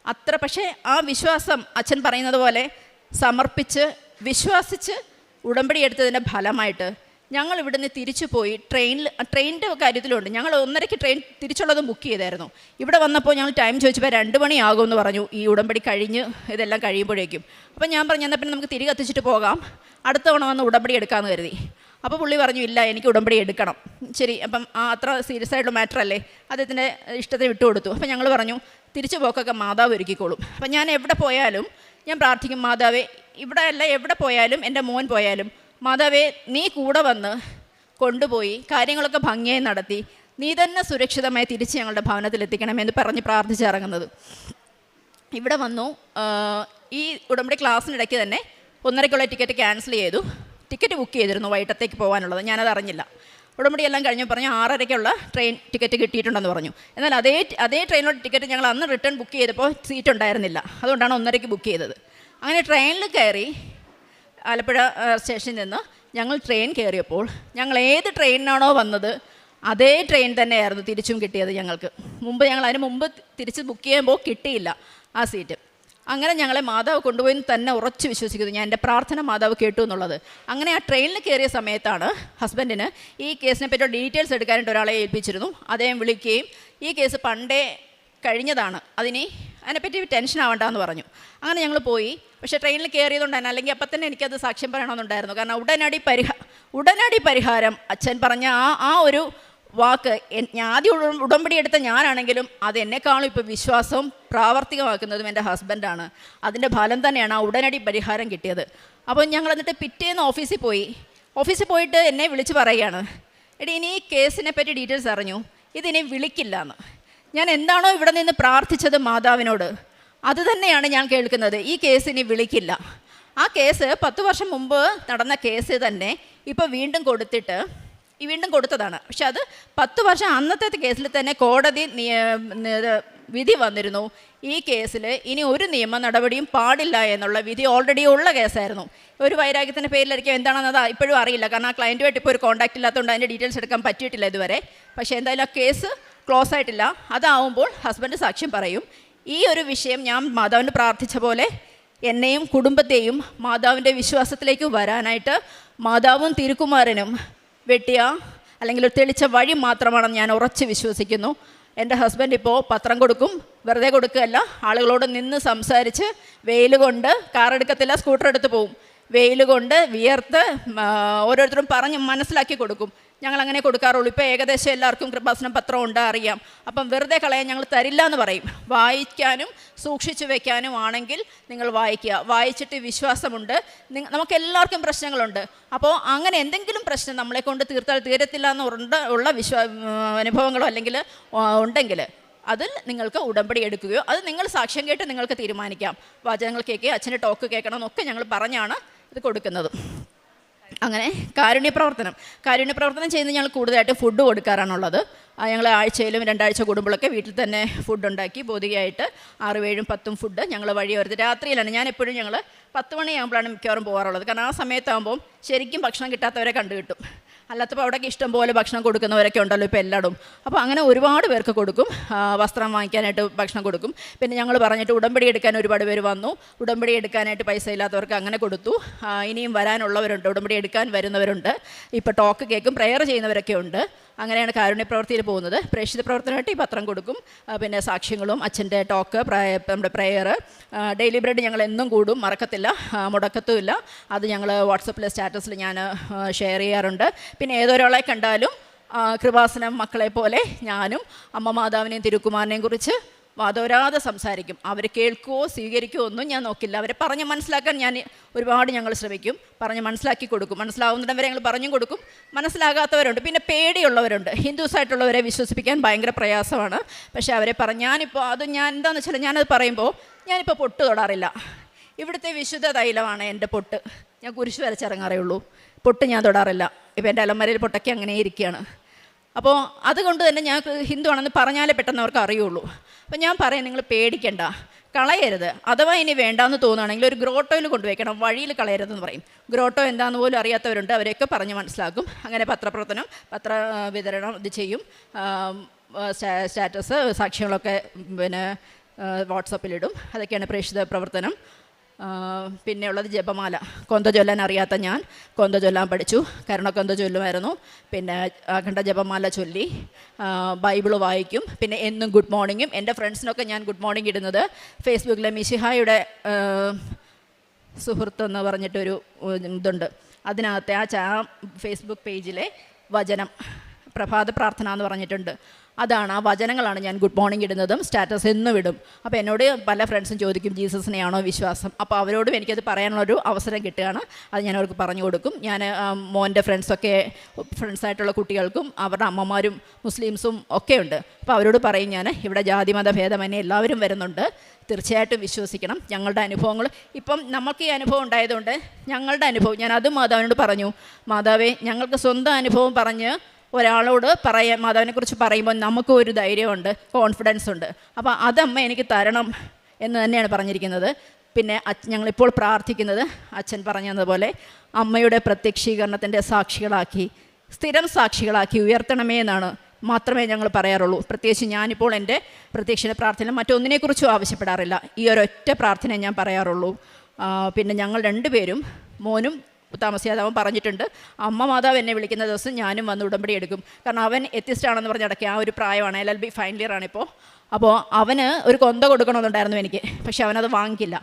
അത്ര പക്ഷേ ആ വിശ്വാസം അച്ഛൻ പറയുന്നത് പോലെ സമർപ്പിച്ച് വിശ്വസിച്ച് ഉടമ്പടി എടുത്തതിൻ്റെ ഫലമായിട്ട് ഞങ്ങൾ ഇവിടുന്ന് തിരിച്ചു പോയി. ട്രെയിനിൻ്റെ കാര്യത്തിലുണ്ട്, ഞങ്ങൾ 1:30 ട്രെയിൻ തിരിച്ചുള്ളതും ബുക്ക് ചെയ്തായിരുന്നു. ഇവിടെ വന്നപ്പോൾ ഞങ്ങൾ ടൈം ചോദിച്ചപ്പോൾ 2 മണിയാകുമെന്ന് പറഞ്ഞു, ഈ ഉടമ്പടി കഴിഞ്ഞ് ഇതെല്ലാം കഴിയുമ്പോഴേക്കും. അപ്പം ഞാൻ പറഞ്ഞു, എന്നാൽ പിന്നെ നമുക്ക് തിരികെ എത്തിച്ചിട്ട് പോകാം, അടുത്ത തവണ വന്ന് ഉടമ്പടി എടുക്കാമെന്ന് കരുതി. അപ്പോൾ പുള്ളി പറഞ്ഞു, ഇല്ല എനിക്ക് ഉടമ്പടി എടുക്കണം. ശരി, അപ്പം അത്ര സീരിയസ് ആയിട്ടുള്ള മാറ്റർ അല്ലേ, അദ്ദേഹത്തിൻ്റെ ഇഷ്ടത്തിന് വിട്ടുകൊടുത്തു. അപ്പം ഞങ്ങൾ പറഞ്ഞു, തിരിച്ചു പോക്കൊക്കെ മാതാവ് ഒരുക്കിക്കോളും. അപ്പം ഞാൻ എവിടെ പോയാലും ഞാൻ പ്രാർത്ഥിക്കും, മാതാവേ, ഇവിടെ അല്ല എവിടെ പോയാലും എൻ്റെ മോൻ പോയാലും മാതാവേ നീ കൂടെ വന്ന് കൊണ്ടുപോയി കാര്യങ്ങളൊക്കെ ഭംഗിയായി നടത്തി നീ തന്നെ സുരക്ഷിതമായി തിരിച്ച് ഞങ്ങളുടെ ഭവനത്തിൽ എത്തിക്കണമെന്ന് പറഞ്ഞ് പ്രാർത്ഥിച്ചിറങ്ങുന്നത്. ഇവിടെ വന്നു. ഈ ഉടമ്പടി ക്ലാസ്സിനിടയ്ക്ക് തന്നെ 1:30 ടിക്കറ്റ് ക്യാൻസൽ ചെയ്തു. ടിക്കറ്റ് ബുക്ക് ചെയ്തിരുന്നു വൈകിട്ടത്തേക്ക് പോകാനുള്ളത്, ഞാനത് അറിഞ്ഞില്ല. ഉടമ്പടി എല്ലാം കഴിഞ്ഞ് പറഞ്ഞു 6:30 ട്രെയിൻ ടിക്കറ്റ് കിട്ടിയിട്ടുണ്ടെന്ന് പറഞ്ഞു. എന്നാൽ അതേ ട്രെയിനിലുള്ള ടിക്കറ്റ് ഞങ്ങൾ അന്ന് റിട്ടേൺ ബുക്ക് ചെയ്തപ്പോൾ സീറ്റ് ഉണ്ടായിരുന്നില്ല, അതുകൊണ്ടാണ് 1:30 ബുക്ക് ചെയ്തത്. അങ്ങനെ ട്രെയിനിൽ കയറി ആലപ്പുഴ സ്റ്റേഷനിൽ നിന്ന് ഞങ്ങൾ ട്രെയിൻ കയറിയപ്പോൾ ഞങ്ങൾ ഏത് ട്രെയിനിനാണോ വന്നത് അതേ ട്രെയിൻ തന്നെയായിരുന്നു തിരിച്ചും കിട്ടിയത് ഞങ്ങൾക്ക്. അതിന് മുമ്പ് തിരിച്ച് ബുക്ക് ചെയ്യുമ്പോൾ കിട്ടിയില്ല ആ സീറ്റ്. അങ്ങനെ ഞങ്ങളെ മാതാവ് കൊണ്ടുപോയി തന്നെ ഉറച്ചു വിശ്വസിക്കുന്നു. ഞാൻ എൻ്റെ പ്രാർത്ഥന മാതാവ് കേട്ടു എന്നുള്ളത്. അങ്ങനെ ആ ട്രെയിനിൽ കയറിയ സമയത്താണ് ഹസ്ബൻഡിന് ഈ കേസിനെ പറ്റിയുള്ള ഡീറ്റെയിൽസ് എടുക്കാനായിട്ട് ഒരാളെ ഏൽപ്പിച്ചിരുന്നു. അദ്ദേഹം വിളിക്കുകയും ഈ കേസ് പണ്ടേ കഴിഞ്ഞതാണ്, അതിനെപ്പറ്റി ടെൻഷൻ ആവണ്ടെന്ന് പറഞ്ഞു. അങ്ങനെ ഞങ്ങൾ പോയി. പക്ഷേ ട്രെയിനിൽ കയറിയതുകൊണ്ട് തന്നെ, അല്ലെങ്കിൽ അപ്പം തന്നെ എനിക്കത് സാക്ഷ്യം പറയണമെന്നുണ്ടായിരുന്നു. കാരണം ഉടനടി പരിഹാരം അച്ഛൻ പറഞ്ഞ ആ ഒരു വാക്ക് ആദ്യം ഉടമ്പടി എടുത്ത ഞാനാണെങ്കിലും അത് എന്നെക്കാളും ഇപ്പോൾ വിശ്വാസവും പ്രാവർത്തികമാക്കുന്നതും എൻ്റെ ഹസ്ബൻഡാണ്. അതിൻ്റെ ഫലം തന്നെയാണ് ആ ഉടനടി പരിഹാരം കിട്ടിയത്. അപ്പോൾ ഞങ്ങൾ എന്നിട്ട് പിറ്റേന്ന് ഓഫീസിൽ പോയിട്ട് എന്നെ വിളിച്ച് പറയുകയാണ്, എടി ഇനി ഈ കേസിനെ പറ്റി ഡീറ്റെയിൽസ് അറിഞ്ഞു, ഇതിനി വിളിക്കില്ല എന്ന്. ഞാൻ എന്താണോ ഇവിടെ നിന്ന് പ്രാർത്ഥിച്ചത് മാതാവിനോട് അത് തന്നെയാണ് ഞാൻ കേൾക്കുന്നത്. ഈ കേസ് ഇനി വിളിക്കില്ല. ആ കേസ് 10 വർഷം മുമ്പ് നടന്ന കേസ് തന്നെ ഇപ്പോൾ വീണ്ടും കൊടുത്തതാണ്. പക്ഷെ അത് 10 വർഷം അന്നത്തെ കേസിൽ തന്നെ കോടതി വിധി വന്നിരുന്നു. ഈ കേസിൽ ഇനി ഒരു നിയമ നടപടിയും പാടില്ല എന്നുള്ള വിധി ഓൾറെഡി ഉള്ള കേസായിരുന്നു. ഒരു വൈരാഗ്യത്തിൻ്റെ പേരിലായിരിക്കും, എന്താണെന്നത് ഇപ്പോഴും അറിയില്ല. കാരണം ആ ക്ലയൻറ്റുമായിട്ട് ഇപ്പോൾ ഒരു കോൺടാക്റ്റ് ഇല്ലാത്തതുകൊണ്ട് അതിൻ്റെ ഡീറ്റെയിൽസ് എടുക്കാൻ പറ്റിയിട്ടില്ല ഇതുവരെ. പക്ഷേ എന്തായാലും ആ കേസ് ക്ലോസ് ആയിട്ടില്ല. അതാവുമ്പോൾ ഹസ്ബൻഡ് സാക്ഷ്യം പറയും. ഈ ഒരു വിഷയം ഞാൻ മാതാവിന് പ്രാർത്ഥിച്ച പോലെ എന്നെയും കുടുംബത്തെയും മാതാവിൻ്റെ വിശ്വാസത്തിലേക്ക് വരാനായിട്ട് മാതാവും തിരുക്കുമാരനും വെട്ടിയ അല്ലെങ്കിൽ തെളിച്ച വഴി മാത്രമാണെന്ന് ഞാൻ ഉറച്ച് വിശ്വസിക്കുന്നു. എൻ്റെ ഹസ്ബൻഡ് ഇപ്പോൾ പത്രം കൊടുക്കും, വെറുതെ കൊടുക്കുകയല്ല, ആളുകളോട് നിന്ന് സംസാരിച്ച് വെയിൽ കൊണ്ട് കാറെടുക്കത്തില്ല, സ്കൂട്ടർ എടുത്ത് പോവും. വെയിൽ കൊണ്ട് വിയർത്ത് ഓരോരുത്തരും പറഞ്ഞ് മനസ്സിലാക്കി കൊടുക്കും. ഞങ്ങളങ്ങനെ കൊടുക്കാറുള്ളൂ. ഇപ്പോൾ ഏകദേശം എല്ലാവർക്കും കൃപാസനം പത്രം ഉണ്ട്, അറിയാം. അപ്പം വെറുതെ കളയാൻ ഞങ്ങൾ തരില്ല എന്ന് പറയും. വായിക്കാനും സൂക്ഷിച്ചു വെക്കാനും ആണെങ്കിൽ നിങ്ങൾ വായിക്കുക. വായിച്ചിട്ട് വിശ്വാസമുണ്ട്. നമുക്കെല്ലാവർക്കും പ്രശ്നങ്ങളുണ്ട്. അപ്പോൾ അങ്ങനെ എന്തെങ്കിലും പ്രശ്നം നമ്മളെ കൊണ്ട് തീരത്തില്ല എന്നുള്ള അനുഭവങ്ങളോ അല്ലെങ്കിൽ ഉണ്ടെങ്കിൽ അതിൽ നിങ്ങൾക്ക് ഉടമ്പടി എടുക്കുകയോ അത് നിങ്ങൾ സാക്ഷ്യം കേട്ട് നിങ്ങൾക്ക് തീരുമാനിക്കാം. വാചകങ്ങൾ കേൾക്കുക, അച്ഛൻ്റെ ടോക്ക് കേൾക്കണം എന്നൊക്കെ ഞങ്ങൾ പറഞ്ഞാണ് ഇത് കൊടുക്കുന്നത്. അങ്ങനെ കാരുണ്യപ്രവർത്തനം ചെയ്യുന്നത് ഞങ്ങൾ കൂടുതലായിട്ട് ഫുഡ് കൊടുക്കാറാണുള്ളത്. ഞങ്ങൾ ആഴ്ചയിലും 2 ആഴ്ച കൂടുമ്പോഴൊക്കെ വീട്ടിൽ തന്നെ ഫുഡ് ഉണ്ടാക്കി ബോധികയായിട്ട് 6, 7, 10 ഫുഡ് ഞങ്ങൾ വഴി വരുന്നത് രാത്രിയിലാണ്. ഞാൻ എപ്പോഴും 10 മണിയാകുമ്പോഴാണ് മിക്കവാറും പോകാറുള്ളത്. കാരണം ആ സമയത്താകുമ്പോൾ ശരിക്കും ഭക്ഷണം കിട്ടാത്തവരെ കിട്ടും. അല്ലാത്തപ്പോൾ അവിടെയൊക്കെ ഇഷ്ടം പോലെ ഭക്ഷണം കൊടുക്കുന്നവരൊക്കെ ഉണ്ടല്ലോ ഇപ്പോൾ എല്ലായിടും. അപ്പോൾ അങ്ങനെ ഒരുപാട് പേർക്ക് കൊടുക്കും, വസ്ത്രം വാങ്ങിക്കാനായിട്ട് ഭക്ഷണം കൊടുക്കും. പിന്നെ ഞങ്ങൾ പറഞ്ഞിട്ട് ഉടമ്പടി എടുക്കാൻ ഒരുപാട് പേര് വന്നു. ഉടമ്പടി എടുക്കാനായിട്ട് പൈസ ഇല്ലാത്തവർക്ക് അങ്ങനെ കൊടുത്തു. ഇനിയും വരാനുള്ളവരുണ്ട്, ഉടമ്പടി എടുക്കാൻ വരുന്നവരുണ്ട്. ഇപ്പോൾ ടോക്ക് കേൾക്കും, പ്രെയർ ചെയ്യുന്നവരൊക്കെ ഉണ്ട്. അങ്ങനെയാണ് കാരുണ്യ പ്രവൃത്തിയിൽ പോകുന്നത്. പ്രേക്ഷിത പ്രവർത്തനമായിട്ട് ഈ പത്രം കൊടുക്കും, പിന്നെ സാക്ഷ്യങ്ങളും അച്ഛൻ്റെ ടോക്ക്, നമ്മുടെ പ്രെയർ, ഡെയിലി ബ്രെഡ് ഞങ്ങൾ എന്നും കൂടും, മറക്കത്തില്ല, മുടക്കത്തുമില്ല. അത് ഞങ്ങൾ വാട്സപ്പിലെ സ്റ്റാറ്റസിൽ ഞാൻ ഷെയർ ചെയ്യാറുണ്ട്. പിന്നെ ഏതൊരാളെ കണ്ടാലും കൃപാസനം മക്കളെ പോലെ ഞാനും അമ്മ മാതാവിനെയും തിരുക്കുമാരനെയും കുറിച്ച് വാദോരാതെ സംസാരിക്കും. അവർ കേൾക്കുമോ സ്വീകരിക്കുമോ ഒന്നും ഞാൻ നോക്കില്ല. അവരെ പറഞ്ഞ് മനസ്സിലാക്കാൻ ഒരുപാട് ഞങ്ങൾ ശ്രമിക്കും, പറഞ്ഞ് മനസ്സിലാക്കി കൊടുക്കും. മനസ്സിലാവുന്നവരെ ഞങ്ങൾ പറഞ്ഞും കൊടുക്കും. മനസ്സിലാകാത്തവരുണ്ട്, പിന്നെ പേടിയുള്ളവരുണ്ട്. ഹിന്ദുസായിട്ടുള്ളവരെ വിശ്വസിപ്പിക്കാൻ ഭയങ്കര പ്രയാസമാണ്. പക്ഷേ അവരെ ഞാനിപ്പോൾ ഞാൻ എന്താണെന്ന് വെച്ചാൽ ഞാനത് പറയുമ്പോൾ ഞാനിപ്പോൾ പൊട്ട് തൊടാറില്ല. ഇവിടുത്തെ വിശുദ്ധ തൈലമാണ് എൻ്റെ പൊട്ട്. ഞാൻ കുരിശ് വരച്ചിറങ്ങാറേ ഉള്ളൂ, പൊട്ട് ഞാൻ തൊടാറില്ല. ഇപ്പോൾ എൻ്റെ അലമാരയിൽ പൊട്ടൊക്കെ അങ്ങനെ ഇരിക്കുകയാണ്. അപ്പോൾ അതുകൊണ്ട് തന്നെ ഞാൻ ഹിന്ദു ആണെന്ന് പറഞ്ഞാലേ പെട്ടെന്ന് അവർക്ക് അറിയുള്ളൂ. അപ്പോൾ ഞാൻ പറയും, നിങ്ങൾ പേടിക്കണ്ട, കളയരുത്. അഥവാ ഇനി വേണ്ടാന്ന് തോന്നുകയാണെങ്കിൽ ഒരു ഗ്രോട്ടോയിൽ കൊണ്ടുവയ്ക്കണം, വഴിയിൽ കളയരുതെന്ന് പറയും. ഗ്രോട്ടോ എന്താണെന്ന് പോലും അറിയാത്തവരുണ്ട്, അവരെയൊക്കെ പറഞ്ഞ് മനസ്സിലാക്കും. അങ്ങനെ പത്രപ്രവർത്തനം, പത്ര വിതരണം ഇത് ചെയ്യും. സ്റ്റാറ്റസ് സാക്ഷ്യങ്ങളൊക്കെ പിന്നെ വാട്സപ്പിലിടും. അതൊക്കെയാണ് പ്രേക്ഷിത പ്രവർത്തനം. പിന്നെയുള്ളത് ജപമാല. കൊന്ത ചൊല്ലാൻ അറിയാത്ത ഞാൻ കൊന്ത ചൊല്ലാൻ പഠിച്ചു, കരുണക്കൊന്ത ചൊല്ലുമായിരുന്നു. പിന്നെ അഖണ്ഡ ജപമാല ചൊല്ലി, ബൈബിള് വായിക്കും. പിന്നെ എന്നും ഗുഡ് മോർണിംഗും. എൻ്റെ ഫ്രണ്ട്സിനൊക്കെ ഞാൻ ഗുഡ് മോർണിംഗ് ഇടുന്നത് ഫേസ്ബുക്കിലെ മിശിഹായുടെ സുഹൃത്ത് എന്ന് പറഞ്ഞിട്ടൊരു ഇതുണ്ട്. അതിനകത്തെ ആ ഫേസ്ബുക്ക് പേജിലെ വചനം, പ്രഭാത പ്രാർത്ഥന എന്ന് പറഞ്ഞിട്ടുണ്ട്. അതാണ്, ആ വചനങ്ങളാണ് ഞാൻ ഗുഡ് മോർണിംഗ് ഇടുന്നതും സ്റ്റാറ്റസ് എന്നും ഇടും. അപ്പോൾ എന്നോട് പല ഫ്രണ്ട്സും ചോദിക്കും ജീസസിനെയാണോ വിശ്വാസം. അപ്പോൾ അവരോടും എനിക്കത് പറയാനുള്ളൊരു അവസരം കിട്ടുകയാണ്. അത് ഞാൻ അവർക്ക് പറഞ്ഞു കൊടുക്കും. ഞാൻ മോൻ്റെ ഫ്രണ്ട്സായിട്ടുള്ള കുട്ടികൾക്കും അവരുടെ അമ്മമാരും മുസ്ലിംസും ഒക്കെ ഉണ്ട്. അപ്പോൾ അവരോട് പറയും ഞാൻ, ഇവിടെ ജാതിമത ഭേദമന്യേ എല്ലാവരും വരുന്നുണ്ട്, തീർച്ചയായിട്ടും വിശ്വസിക്കണം. ഞങ്ങളുടെ അനുഭവങ്ങൾ ഇപ്പം നമുക്ക് ഈ അനുഭവം ഉണ്ടായതുകൊണ്ട് ഞങ്ങളുടെ അനുഭവം ഞാൻ അതും മാതാവിനോട് പറഞ്ഞു. മാതാവേ, ഞങ്ങൾക്ക് സ്വന്തം അനുഭവം പറഞ്ഞ് ഒരാളോട് മാതാവിനെക്കുറിച്ച് പറയുമ്പോൾ നമുക്കും ഒരു ധൈര്യമുണ്ട്, കോൺഫിഡൻസ് ഉണ്ട്. അപ്പോൾ അതമ്മ എനിക്ക് തരണം എന്ന് തന്നെയാണ് പറഞ്ഞിരിക്കുന്നത്. പിന്നെ ഞങ്ങളിപ്പോൾ പ്രാർത്ഥിക്കുന്നത് അച്ഛൻ പറഞ്ഞതുപോലെ അമ്മയുടെ പ്രത്യക്ഷീകരണത്തിൻ്റെ സാക്ഷികളാക്കി, സ്ഥിരം സാക്ഷികളാക്കി ഉയർത്തണമേ എന്നാണ് മാത്രമേ ഞങ്ങൾ പറയാറുള്ളൂ. പ്രത്യേകിച്ച് ഞാനിപ്പോൾ എൻ്റെ പ്രത്യക്ഷ പ്രാർത്ഥന മറ്റൊന്നിനെക്കുറിച്ചും ആവശ്യപ്പെടാറില്ല. ഈ ഒരൊറ്റ പ്രാർത്ഥന ഞാൻ പറയാറുള്ളൂ. പിന്നെ ഞങ്ങൾ രണ്ടുപേരും, മോനും താമസിയാതെ അവൻ പറഞ്ഞിട്ടുണ്ട്, അമ്മ മാതാവ് എന്നെ വിളിക്കുന്ന ദിവസം ഞാനും വന്ന് ഉടമ്പടി എടുക്കും. കാരണം അവൻ എത്തിസ്റ്റാണെന്ന് പറഞ്ഞ് അടയ്ക്കുക, ആ ഒരു പ്രായമാണ്, LLB ഫൈനൽ ഇയർ ആണിപ്പോൾ. അപ്പോൾ അവന് ഒരു കൊന്ത കൊടുക്കണമെന്നുണ്ടായിരുന്നു എനിക്ക്, പക്ഷേ അവനത് വാങ്ങിക്കില്ല.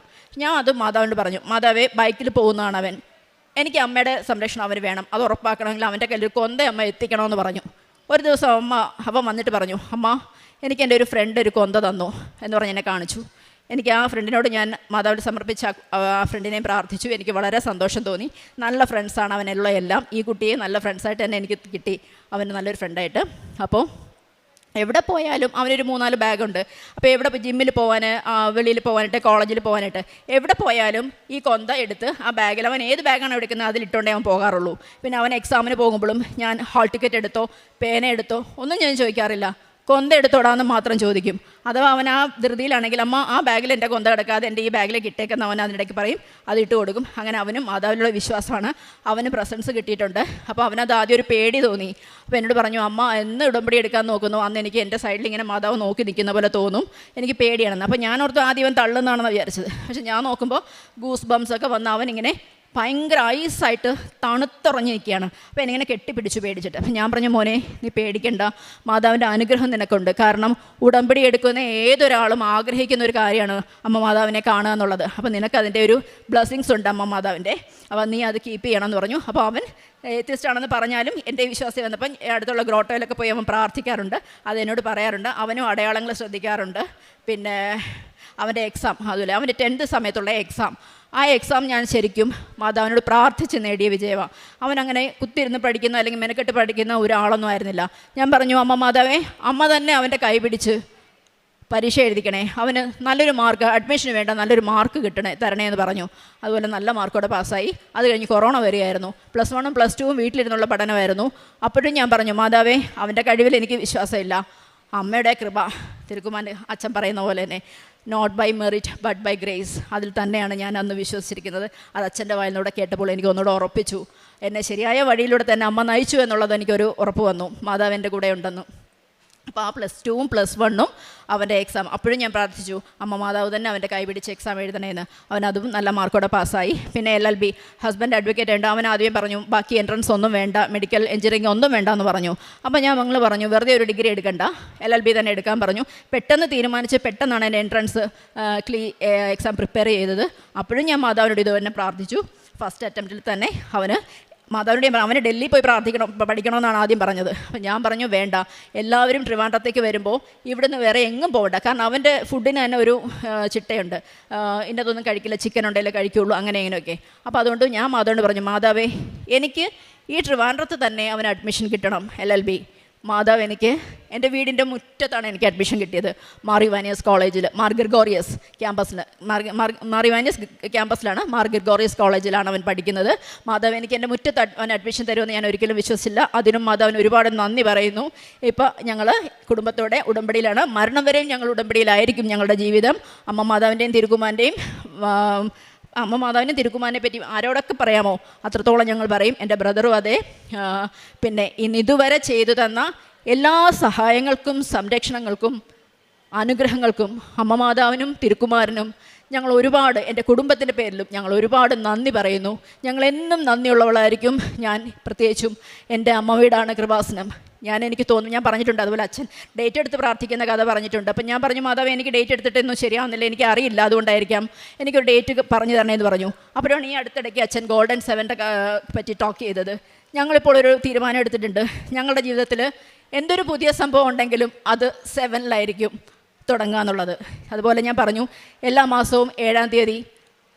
ഞാൻ അത് മാതാവിനോട് പറഞ്ഞു, മാതാവേ, ബൈക്കിൽ പോകുന്നതാണ് അവൻ, എനിക്ക് അമ്മയുടെ സംരക്ഷണം അവന് വേണം, അത് ഉറപ്പാക്കണമെങ്കിൽ അവൻ്റെ കയ്യിൽ ഒരു കൊന്ത അമ്മ എത്തിക്കണമെന്ന് പറഞ്ഞു. ഒരു ദിവസം അവൻ വന്നിട്ട് പറഞ്ഞു, അമ്മ, എനിക്ക് എൻ്റെ ഒരു ഫ്രണ്ട് ഒരു കൊന്ത തന്നു എന്ന് പറഞ്ഞ് എന്നെ കാണിച്ചു. എനിക്ക് ആ ഫ്രണ്ടിനോട് ഞാൻ മാതാവിന് സമർപ്പിച്ച ആ ഫ്രണ്ടിനെയും പ്രാർത്ഥിച്ചു. എനിക്ക് വളരെ സന്തോഷം തോന്നി. നല്ല ഫ്രണ്ട്സാണ് അവനുള്ള എല്ലാം. ഈ കുട്ടിയെ നല്ല ഫ്രണ്ട്സായിട്ട് തന്നെ എനിക്ക് കിട്ടി, അവന് നല്ലൊരു ഫ്രണ്ടായിട്ട്. അപ്പോൾ എവിടെ പോയാലും അവനൊരു 3-4 ബാഗുണ്ട്. അപ്പോൾ എവിടെ ജിമ്മിൽ പോകാൻ, വെളിയിൽ പോകാനായിട്ട്, കോളേജിൽ പോകാനായിട്ട്, എവിടെ പോയാലും ഈ കൊന്ത എടുത്ത് ആ ബാഗിൽ, അവൻ ഏത് ബാഗാണ് എടുക്കുന്നത് അതിലിട്ടുകൊണ്ടേ അവൻ പോകാറുള്ളൂ. പിന്നെ അവൻ എക്സാമിന് പോകുമ്പോഴും ഞാൻ ഹാൾ ടിക്കറ്റ് എടുത്തോ പേന എടുത്തോ ഒന്നും ഞാൻ ചോദിക്കാറില്ല, കൊന്ത എടുത്തോടാന്ന് മാത്രം ചോദിക്കും. അഥവാ അവൻ ആ ധൃതിയിലാണെങ്കിൽ, അമ്മ ആ ബാഗിൽ എൻ്റെ കൊന്ത കിടക്കാതെ എൻ്റെ ഈ ബാഗിലേക്ക് ഇട്ടേക്കെന്ന് അവൻ അതിനിടയ്ക്ക് പറയും, അത് ഇട്ട് കൊടുക്കും. അങ്ങനെ അവനും മാതാവിലുള്ള വിശ്വാസമാണ്, അവന് പ്രസൻസ് കിട്ടിയിട്ടുണ്ട്. അപ്പോൾ അവനത് ആദ്യം ഒരു പേടി തോന്നി. അപ്പോൾ എന്നോട് പറഞ്ഞു, അമ്മ എന്ന് ഉടമ്പടി എടുക്കാൻ നോക്കുന്നു അന്ന് എനിക്ക് എൻ്റെ സൈഡിൽ ഇങ്ങനെ മാതാവ് നോക്കി നിൽക്കുന്ന പോലെ തോന്നും, എനിക്ക് പേടിയാണെന്ന്. അപ്പോൾ ഞാൻ ഓർത്ത് ആദ്യം അവൻ തള്ളുന്നതാണെന്ന് വിചാരിച്ചത്. പക്ഷെ ഞാൻ നോക്കുമ്പോൾ ഗൂസ് ബംസൊക്കെ വന്ന് അവനിങ്ങനെ ഭയങ്കര ഐസായിട്ട് തണുത്തുറഞ്ഞ് നിൽക്കുകയാണ്. അപ്പോൾ എനിങ്ങനെ കെട്ടിപ്പിടിച്ചു പേടിച്ചിട്ട്. അപ്പം ഞാൻ പറഞ്ഞു, മോനെ, നീ പേടിക്കണ്ട, മാതാവിൻ്റെ അനുഗ്രഹം നിനക്കുണ്ട്. കാരണം ഉടമ്പടി എടുക്കുന്ന ഏതൊരാളും ആഗ്രഹിക്കുന്ന ഒരു കാര്യമാണ് അമ്മ മാതാവിനെ കാണുക എന്നുള്ളത്. അപ്പോൾ നിനക്കതിൻ്റെ ഒരു ബ്ലെസ്സിങ്സ് ഉണ്ട് അമ്മ മാതാവിൻ്റെ. അപ്പോൾ നീ അത് കീപ്പ് ചെയ്യണമെന്ന് പറഞ്ഞു. അപ്പോൾ അവൻ എത്തിസ്റ്റാണെന്ന് പറഞ്ഞാലും എൻ്റെ വിശ്വാസം വന്നപ്പം അടുത്തുള്ള ഗ്രോട്ടോയിലൊക്കെ പോയി അവൻ പ്രാർത്ഥിക്കാറുണ്ട്, അതെന്നോട് പറയാറുണ്ട്. അവനും അടയാളങ്ങൾ ശ്രദ്ധിക്കാറുണ്ട്. പിന്നെ അവൻ്റെ എക്സാം, അതുപോലെ അവൻ്റെ 10th സമയത്തുള്ള എക്സാം, ആ എക്സാം ഞാൻ ശരിക്കും മാതാവിനോട് പ്രാർത്ഥിച്ച് നേടിയ വിജയമാണ്. അവനങ്ങനെ കുത്തിയിരുന്ന് പഠിക്കുന്ന അല്ലെങ്കിൽ മെനക്കെട്ട് പഠിക്കുന്ന ഒരാളൊന്നും ആയിരുന്നില്ല. ഞാൻ പറഞ്ഞു, അമ്മ മാതാവേ, അമ്മ തന്നെ അവൻ്റെ കൈ പിടിച്ച് പരീക്ഷ എഴുതിക്കണേ, അവന് നല്ലൊരു മാർക്ക്, അഡ്മിഷന് വേണ്ട നല്ലൊരു മാർക്ക് തരണേ എന്ന് പറഞ്ഞു. അതുപോലെ നല്ല മാർക്കോടെ പാസ്സായി. അത് കഴിഞ്ഞ് കൊറോണ വരികയായിരുന്നു. +1ഉം +2ഉം വീട്ടിലിരുന്നുള്ള പഠനമായിരുന്നു. അപ്പോഴും ഞാൻ പറഞ്ഞു, മാതാവേ, അവൻ്റെ കഴിവിൽ എനിക്ക് വിശ്വാസമില്ല, അമ്മയുടെ കൃപ, തിരുക്കുമാൻ്റെ അച്ഛൻ പറയുന്ന പോലെ തന്നെ not by merit but by grace. അതിൽ തന്നെയാണ് ഞാൻ അന്ന് വിശ്വസിച്ചിരിക്കുന്നത്. അത് അച്ഛൻ്റെ വായിലൂടെ കേട്ടപ്പോൾ എനിക്ക് ഒന്നുകൂടെ ഉറപ്പിച്ചു. എന്നെ ശരിയായ വഴിയിലൂടെ തന്നെ അമ്മ നയിച്ചു എന്നുള്ളത് എനിക്കൊരു ഉറപ്പ് വന്നു, മാതാവ് എൻ്റെ കൂടെ ഉണ്ടെന്ന്. അപ്പോൾ ആ +2ഉം +1ഉം അവൻ്റെ എക്സാം അപ്പോഴും ഞാൻ പ്രാർത്ഥിച്ചു, അമ്മ മാതാവ് തന്നെ അവൻ്റെ കൈ പിടിച്ച് എക്സാം എഴുതണേന്ന്. അവനതും നല്ല മാർക്കോടെ പാസ്സായി. പിന്നെ LLB, ഹസ്ബൻഡ് അഡ്വക്കേറ്റ് ഉണ്ട്. അവൻ ആദ്യം പറഞ്ഞു ബാക്കി എൻട്രൻസ് ഒന്നും വേണ്ട, മെഡിക്കൽ എഞ്ചിനീയറിംഗ് ഒന്നും വേണ്ട എന്ന് പറഞ്ഞു. അപ്പോൾ ഞങ്ങൾ പറഞ്ഞു വെറുതെ ഒരു ഡിഗ്രി എടുക്കണ്ട, LLB തന്നെ എടുക്കാൻ പറഞ്ഞു. പെട്ടെന്ന് തീരുമാനിച്ച് പെട്ടെന്നാണ് എൻ്റെ എൻട്രൻസ് എക്സാം പ്രിപ്പയർ ചെയ്തത്. അപ്പോഴും ഞാൻ മാതാവിനോട് ഇത് തന്നെ പ്രാർത്ഥിച്ചു. ഫസ്റ്റ് അറ്റംപ്റ്റിൽ തന്നെ മാതാവിനോട് ഞാൻ അവന് ഡൽഹി പോയി പഠിക്കണമെന്നാണ് ആദ്യം പറഞ്ഞത്. അപ്പം ഞാൻ പറഞ്ഞു വേണ്ട, എല്ലാവരും ട്രിവാൻഡ്രത്തേക്ക് വരുമ്പോൾ ഇവിടുന്ന് വേറെ എങ്ങും പോകണ്ട. കാരണം അവൻ്റെ ഫുഡിന് തന്നെ ഒരു ചിട്ടയുണ്ട്, ഇന്നതൊന്നും കഴിക്കില്ല, ചിക്കൻ ഉണ്ടെങ്കിലേ കഴിക്കുകയുള്ളൂ, അങ്ങനെ ഇങ്ങനെയൊക്കെ. അപ്പോൾ അതുകൊണ്ട് ഞാൻ മാതാവിനോട് പറഞ്ഞു, മാതാവേ എനിക്ക് ഈ ട്രിവാൻഡ്രത്ത് തന്നെ അവന് അഡ്മിഷൻ കിട്ടണം LLB. മാതാവ് എനിക്ക് എൻ്റെ വീടിൻ്റെ മുറ്റത്താണ് എനിക്ക് അഡ്മിഷൻ കിട്ടിയത്, മാർ ഇവാനിയസ് കോളേജിൽ, മാർ ഗ്രിഗോറിയസ് ക്യാമ്പസിൽ. മാർ ഇവാനിയസ് ക്യാമ്പസിലാണ്, മാർ ഗ്രിഗോറിയസ് കോളേജിലാണ് അവൻ പഠിക്കുന്നത്. മാതാവ് എനിക്ക് എൻ്റെ മുറ്റത്ത് അവൻ അഡ്മിഷൻ തരുമെന്ന് ഞാൻ ഒരിക്കലും വിശ്വസിച്ചില്ല. അതിനും മാതാവിന് ഒരുപാട് നന്ദി പറയുന്നു. ഇപ്പോൾ ഞങ്ങൾ കുടുംബത്തോടെ ഉടമ്പടിയിലാണ്, മരണം വരെയും ഞങ്ങൾ ഉടമ്പടിയിലായിരിക്കും ഞങ്ങളുടെ ജീവിതം. അമ്മ മാതാവിൻ്റെയും തിരുക്കുമാൻ്റെയും അമ്മ മാതാവിനും തിരുക്കുമാരനെ പറ്റി ആരോടൊക്കെ പറയാമോ അത്രത്തോളം ഞങ്ങൾ പറയും. എൻ്റെ ബ്രദറും അതെ. പിന്നെ ഇതുവരെ ചെയ്തു തന്ന എല്ലാ സഹായങ്ങൾക്കും സംരക്ഷണങ്ങൾക്കും അനുഗ്രഹങ്ങൾക്കും അമ്മ മാതാവിനും തിരുക്കുമാരനും ഞങ്ങൾ ഒരുപാട്, എൻ്റെ കുടുംബത്തിൻ്റെ പേരിലും ഞങ്ങൾ ഒരുപാട് നന്ദി പറയുന്നു. ഞങ്ങളെന്നും നന്ദിയുള്ളവളായിരിക്കും. ഞാൻ പ്രത്യേകിച്ചും എൻ്റെ അമ്മ വീടാണ് കൃപാസനം. എനിക്ക് തോന്നുന്നു, ഞാൻ പറഞ്ഞിട്ടുണ്ട്, അതുപോലെ അച്ഛൻ ഡേറ്റ് എടുത്ത് പ്രാർത്ഥിക്കുന്ന കഥ പറഞ്ഞിട്ടുണ്ട്. അപ്പം ഞാൻ പറഞ്ഞു, മാതാവ് എനിക്ക് ഡേറ്റ് എടുത്തിട്ടൊന്നും ശരിയാവുന്നില്ല, എനിക്ക് അറിയില്ല, അതുകൊണ്ടായിരിക്കാം എനിക്കൊരു ഡേറ്റ് പറഞ്ഞു തരണമെന്ന് പറഞ്ഞു. അപ്പോഴാണ് ഈ അടുത്തിടയ്ക്ക് അച്ഛൻ ഗോൾഡൻ 7 പറ്റി ടോക്ക് ചെയ്തത്. ഞങ്ങളിപ്പോൾ ഒരു തീരുമാനം എടുത്തിട്ടുണ്ട്, ഞങ്ങളുടെ ജീവിതത്തിൽ എന്തൊരു പുതിയ സംഭവം ഉണ്ടെങ്കിലും അത് 7-ലായിരിക്കും തുടങ്ങുക എന്നുള്ളത്. അതുപോലെ ഞാൻ പറഞ്ഞു, എല്ലാ മാസവും 7-ാം തീയതി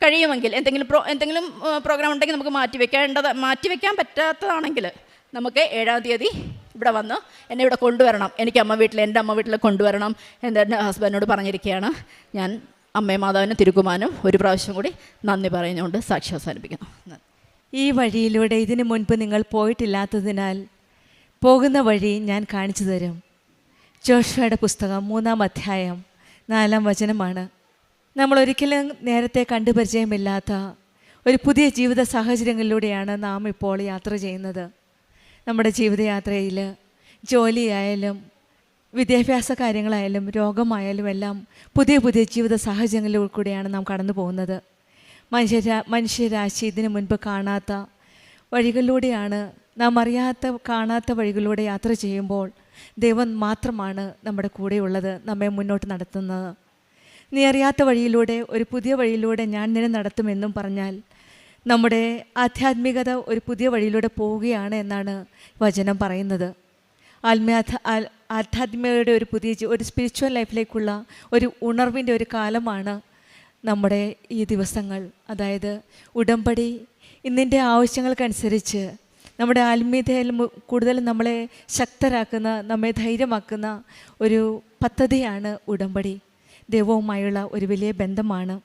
കഴിയുമെങ്കിൽ എന്തെങ്കിലും പ്രോഗ്രാം ഉണ്ടെങ്കിൽ നമുക്ക് മാറ്റിവെക്കാൻ പറ്റാത്തതാണെങ്കിൽ നമുക്ക് 7-ാം തീയതി ഇവിടെ വന്ന് എന്നെ ഇവിടെ കൊണ്ടുവരണം, എനിക്ക് എൻ്റെ അമ്മ വീട്ടിൽ കൊണ്ടുവരണം എൻ്റെ ഹസ്ബൻഡിനോട് പറഞ്ഞിരിക്കുകയാണ്. ഞാൻ അമ്മയും മാതാവിനും തിരുക്കുമാനും ഒരു പ്രാവശ്യം കൂടി നന്ദി പറയുന്നുകൊണ്ട് സാക്ഷി അവസാനിപ്പിക്കുന്നു. ഈ വഴിയിലൂടെ ഇതിനു മുൻപ് നിങ്ങൾ പോയിട്ടില്ലാത്തതിനാൽ പോകുന്ന വഴി ഞാൻ കാണിച്ചു തരും. ജോഷുവയുടെ പുസ്തകം 3-ാം അധ്യായം 4-ാം വചനമാണ്. നമ്മൾ ഒരിക്കലും നേരത്തെ കണ്ടുപരിചയമില്ലാത്ത ഒരു പുതിയ ജീവിത സാഹചര്യങ്ങളിലൂടെയാണ് നാം ഇപ്പോൾ യാത്ര ചെയ്യുന്നത്. നമ്മുടെ ജീവിതയാത്രയിൽ ജോലിയായാലും വിദ്യാഭ്യാസ കാര്യങ്ങളായാലും രോഗമായാലും എല്ലാം പുതിയ പുതിയ ജീവിത സാഹചര്യങ്ങളിലൂടെ കൂടെയാണ് നാം കടന്നു പോകുന്നത്. മനുഷ്യരാശി ഇതിനു മുൻപ് കാണാത്ത വഴികളിലൂടെയാണ്, നാം കാണാത്ത വഴികളിലൂടെ യാത്ര ചെയ്യുമ്പോൾ ദൈവം മാത്രമാണ് നമ്മുടെ കൂടെയുള്ളത്, നമ്മെ മുന്നോട്ട് നടത്തുന്നത്. നീ അറിയാത്ത വഴിയിലൂടെ, ഒരു പുതിയ വഴിയിലൂടെ ഞാൻ നിന്നെ നടത്തുമെന്നും പറഞ്ഞാൽ നമ്മുടെ ആധ്യാത്മികത ഒരു പുതിയ വഴിയിലൂടെ പോവുകയാണ് എന്നാണ് വചനം പറയുന്നത്. ആധ്യാത്മികതയുടെ ഒരു സ്പിരിച്വൽ ലൈഫിലേക്കുള്ള ഒരു ഉണർവിൻ്റെ ഒരു കാലമാണ് നമ്മുടെ ഈ ദിവസങ്ങൾ. അതായത് ഉടമ്പടി ഇന്നിൻ്റെ ആവശ്യങ്ങൾക്കനുസരിച്ച് നമ്മുടെ ആത്മീയതയിൽ കൂടുതൽ നമ്മളെ ശക്തരാക്കുന്ന, നമ്മെ ധൈര്യമാക്കുന്ന ഒരു പദ്ധതിയാണ് ഉടമ്പടി. ദൈവവുമായുള്ള ഒരു വലിയ ബന്ധമാണ്.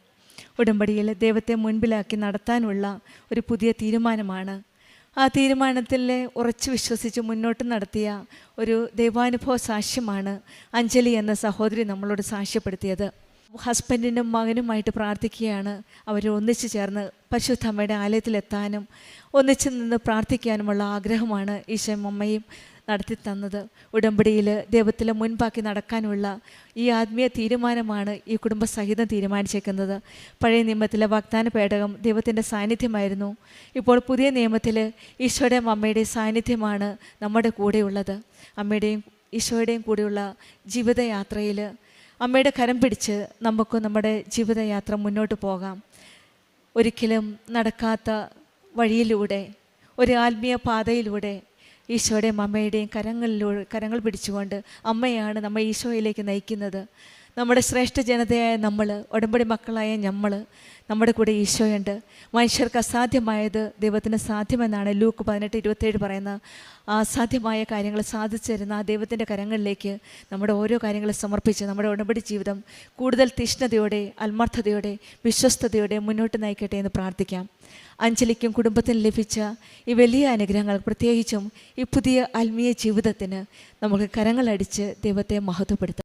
ഉടമ്പടിയിൽ ദൈവത്തെ മുൻപിലാക്കി നടത്താനുള്ള ഒരു പുതിയ തീരുമാനമാണ്. ആ തീരുമാനത്തിൽ ഉറച്ചു വിശ്വസിച്ച് മുന്നോട്ട് നടത്തിയ ഒരു ദൈവാനുഭവ സാക്ഷ്യമാണ് അഞ്ജലി എന്ന സഹോദരി നമ്മളോട് സാക്ഷ്യപ്പെടുത്തിയത്. ഹസ്ബൻഡിനും മകനുമായിട്ട് പ്രാർത്ഥിക്കുകയാണ്. അവർ ഒന്നിച്ചു ചേർന്ന് പരിശുദ്ധ അമ്മയുടെ ആലയത്തിലെത്താനും ഒന്നിച്ചു നിന്ന് പ്രാർത്ഥിക്കാനുമുള്ള ആഗ്രഹമാണ് ഈശോയും അമ്മയും നടത്തി തന്നത്. ഉടമ്പടിയിൽ ദൈവത്തിലെ മുൻപാക്കി നടക്കാനുള്ള ഈ ആത്മീയ തീരുമാനമാണ് ഈ കുടുംബസഹിതം തീരുമാനിച്ചേക്കുന്നത്. പഴയ നിയമത്തിലെ വാഗ്ദാന പേടകം ദൈവത്തിൻ്റെ സാന്നിധ്യമായിരുന്നു. ഇപ്പോൾ പുതിയ നിയമത്തിൽ ഈശോയുടെയും അമ്മയുടെയും സാന്നിധ്യമാണ് നമ്മുടെ കൂടെയുള്ളത്. അമ്മയുടെയും ഈശോയുടെയും കൂടെയുള്ള ജീവിതയാത്രയിൽ അമ്മയുടെ കരം പിടിച്ച് നമുക്ക് നമ്മുടെ ജീവിതയാത്ര മുന്നോട്ട് പോകാം. ഒരിക്കലും നടക്കാത്ത വഴിയിലൂടെ, ഒരു ആത്മീയ പാതയിലൂടെ ഈശോയുടെയും അമ്മയുടെയും കരങ്ങൾ പിടിച്ചുകൊണ്ട് അമ്മയാണ് നമ്മൾ ഈശോയിലേക്ക് നയിക്കുന്നത്. നമ്മുടെ ശ്രേഷ്ഠ ജനതയായ നമ്മൾ, ഉടമ്പടി മക്കളായ നമ്മുടെ കൂടെ ഈശോയുണ്ട്. മനുഷ്യർക്ക് അസാധ്യമായത് ദൈവത്തിന് സാധ്യമെന്നാണ് ലൂക്ക് 18:27 പറയുന്ന. ആ അസാധ്യമായ കാര്യങ്ങൾ സാധിച്ചു തരുന്ന ആ ദൈവത്തിൻ്റെ കരങ്ങളിലേക്ക് നമ്മുടെ ഓരോ കാര്യങ്ങളും സമർപ്പിച്ച് നമ്മുടെ ഉടമ്പടി ജീവിതം കൂടുതൽ തീഷ്ണതയോടെ, ആത്മാർത്ഥതയോടെ, വിശ്വസ്തയോടെ മുന്നോട്ട് നയിക്കട്ടെ എന്ന് പ്രാർത്ഥിക്കാം. അഞ്ജലിക്കും കുടുംബത്തിനും ലഭിച്ച ഈ വലിയ അനുഗ്രഹങ്ങൾ, പ്രത്യേകിച്ചും ഈ പുതിയ ആത്മീയ ജീവിതത്തിന് നമുക്ക് കരങ്ങളടിച്ച് ദൈവത്തെ മഹത്വപ്പെടുത്താം.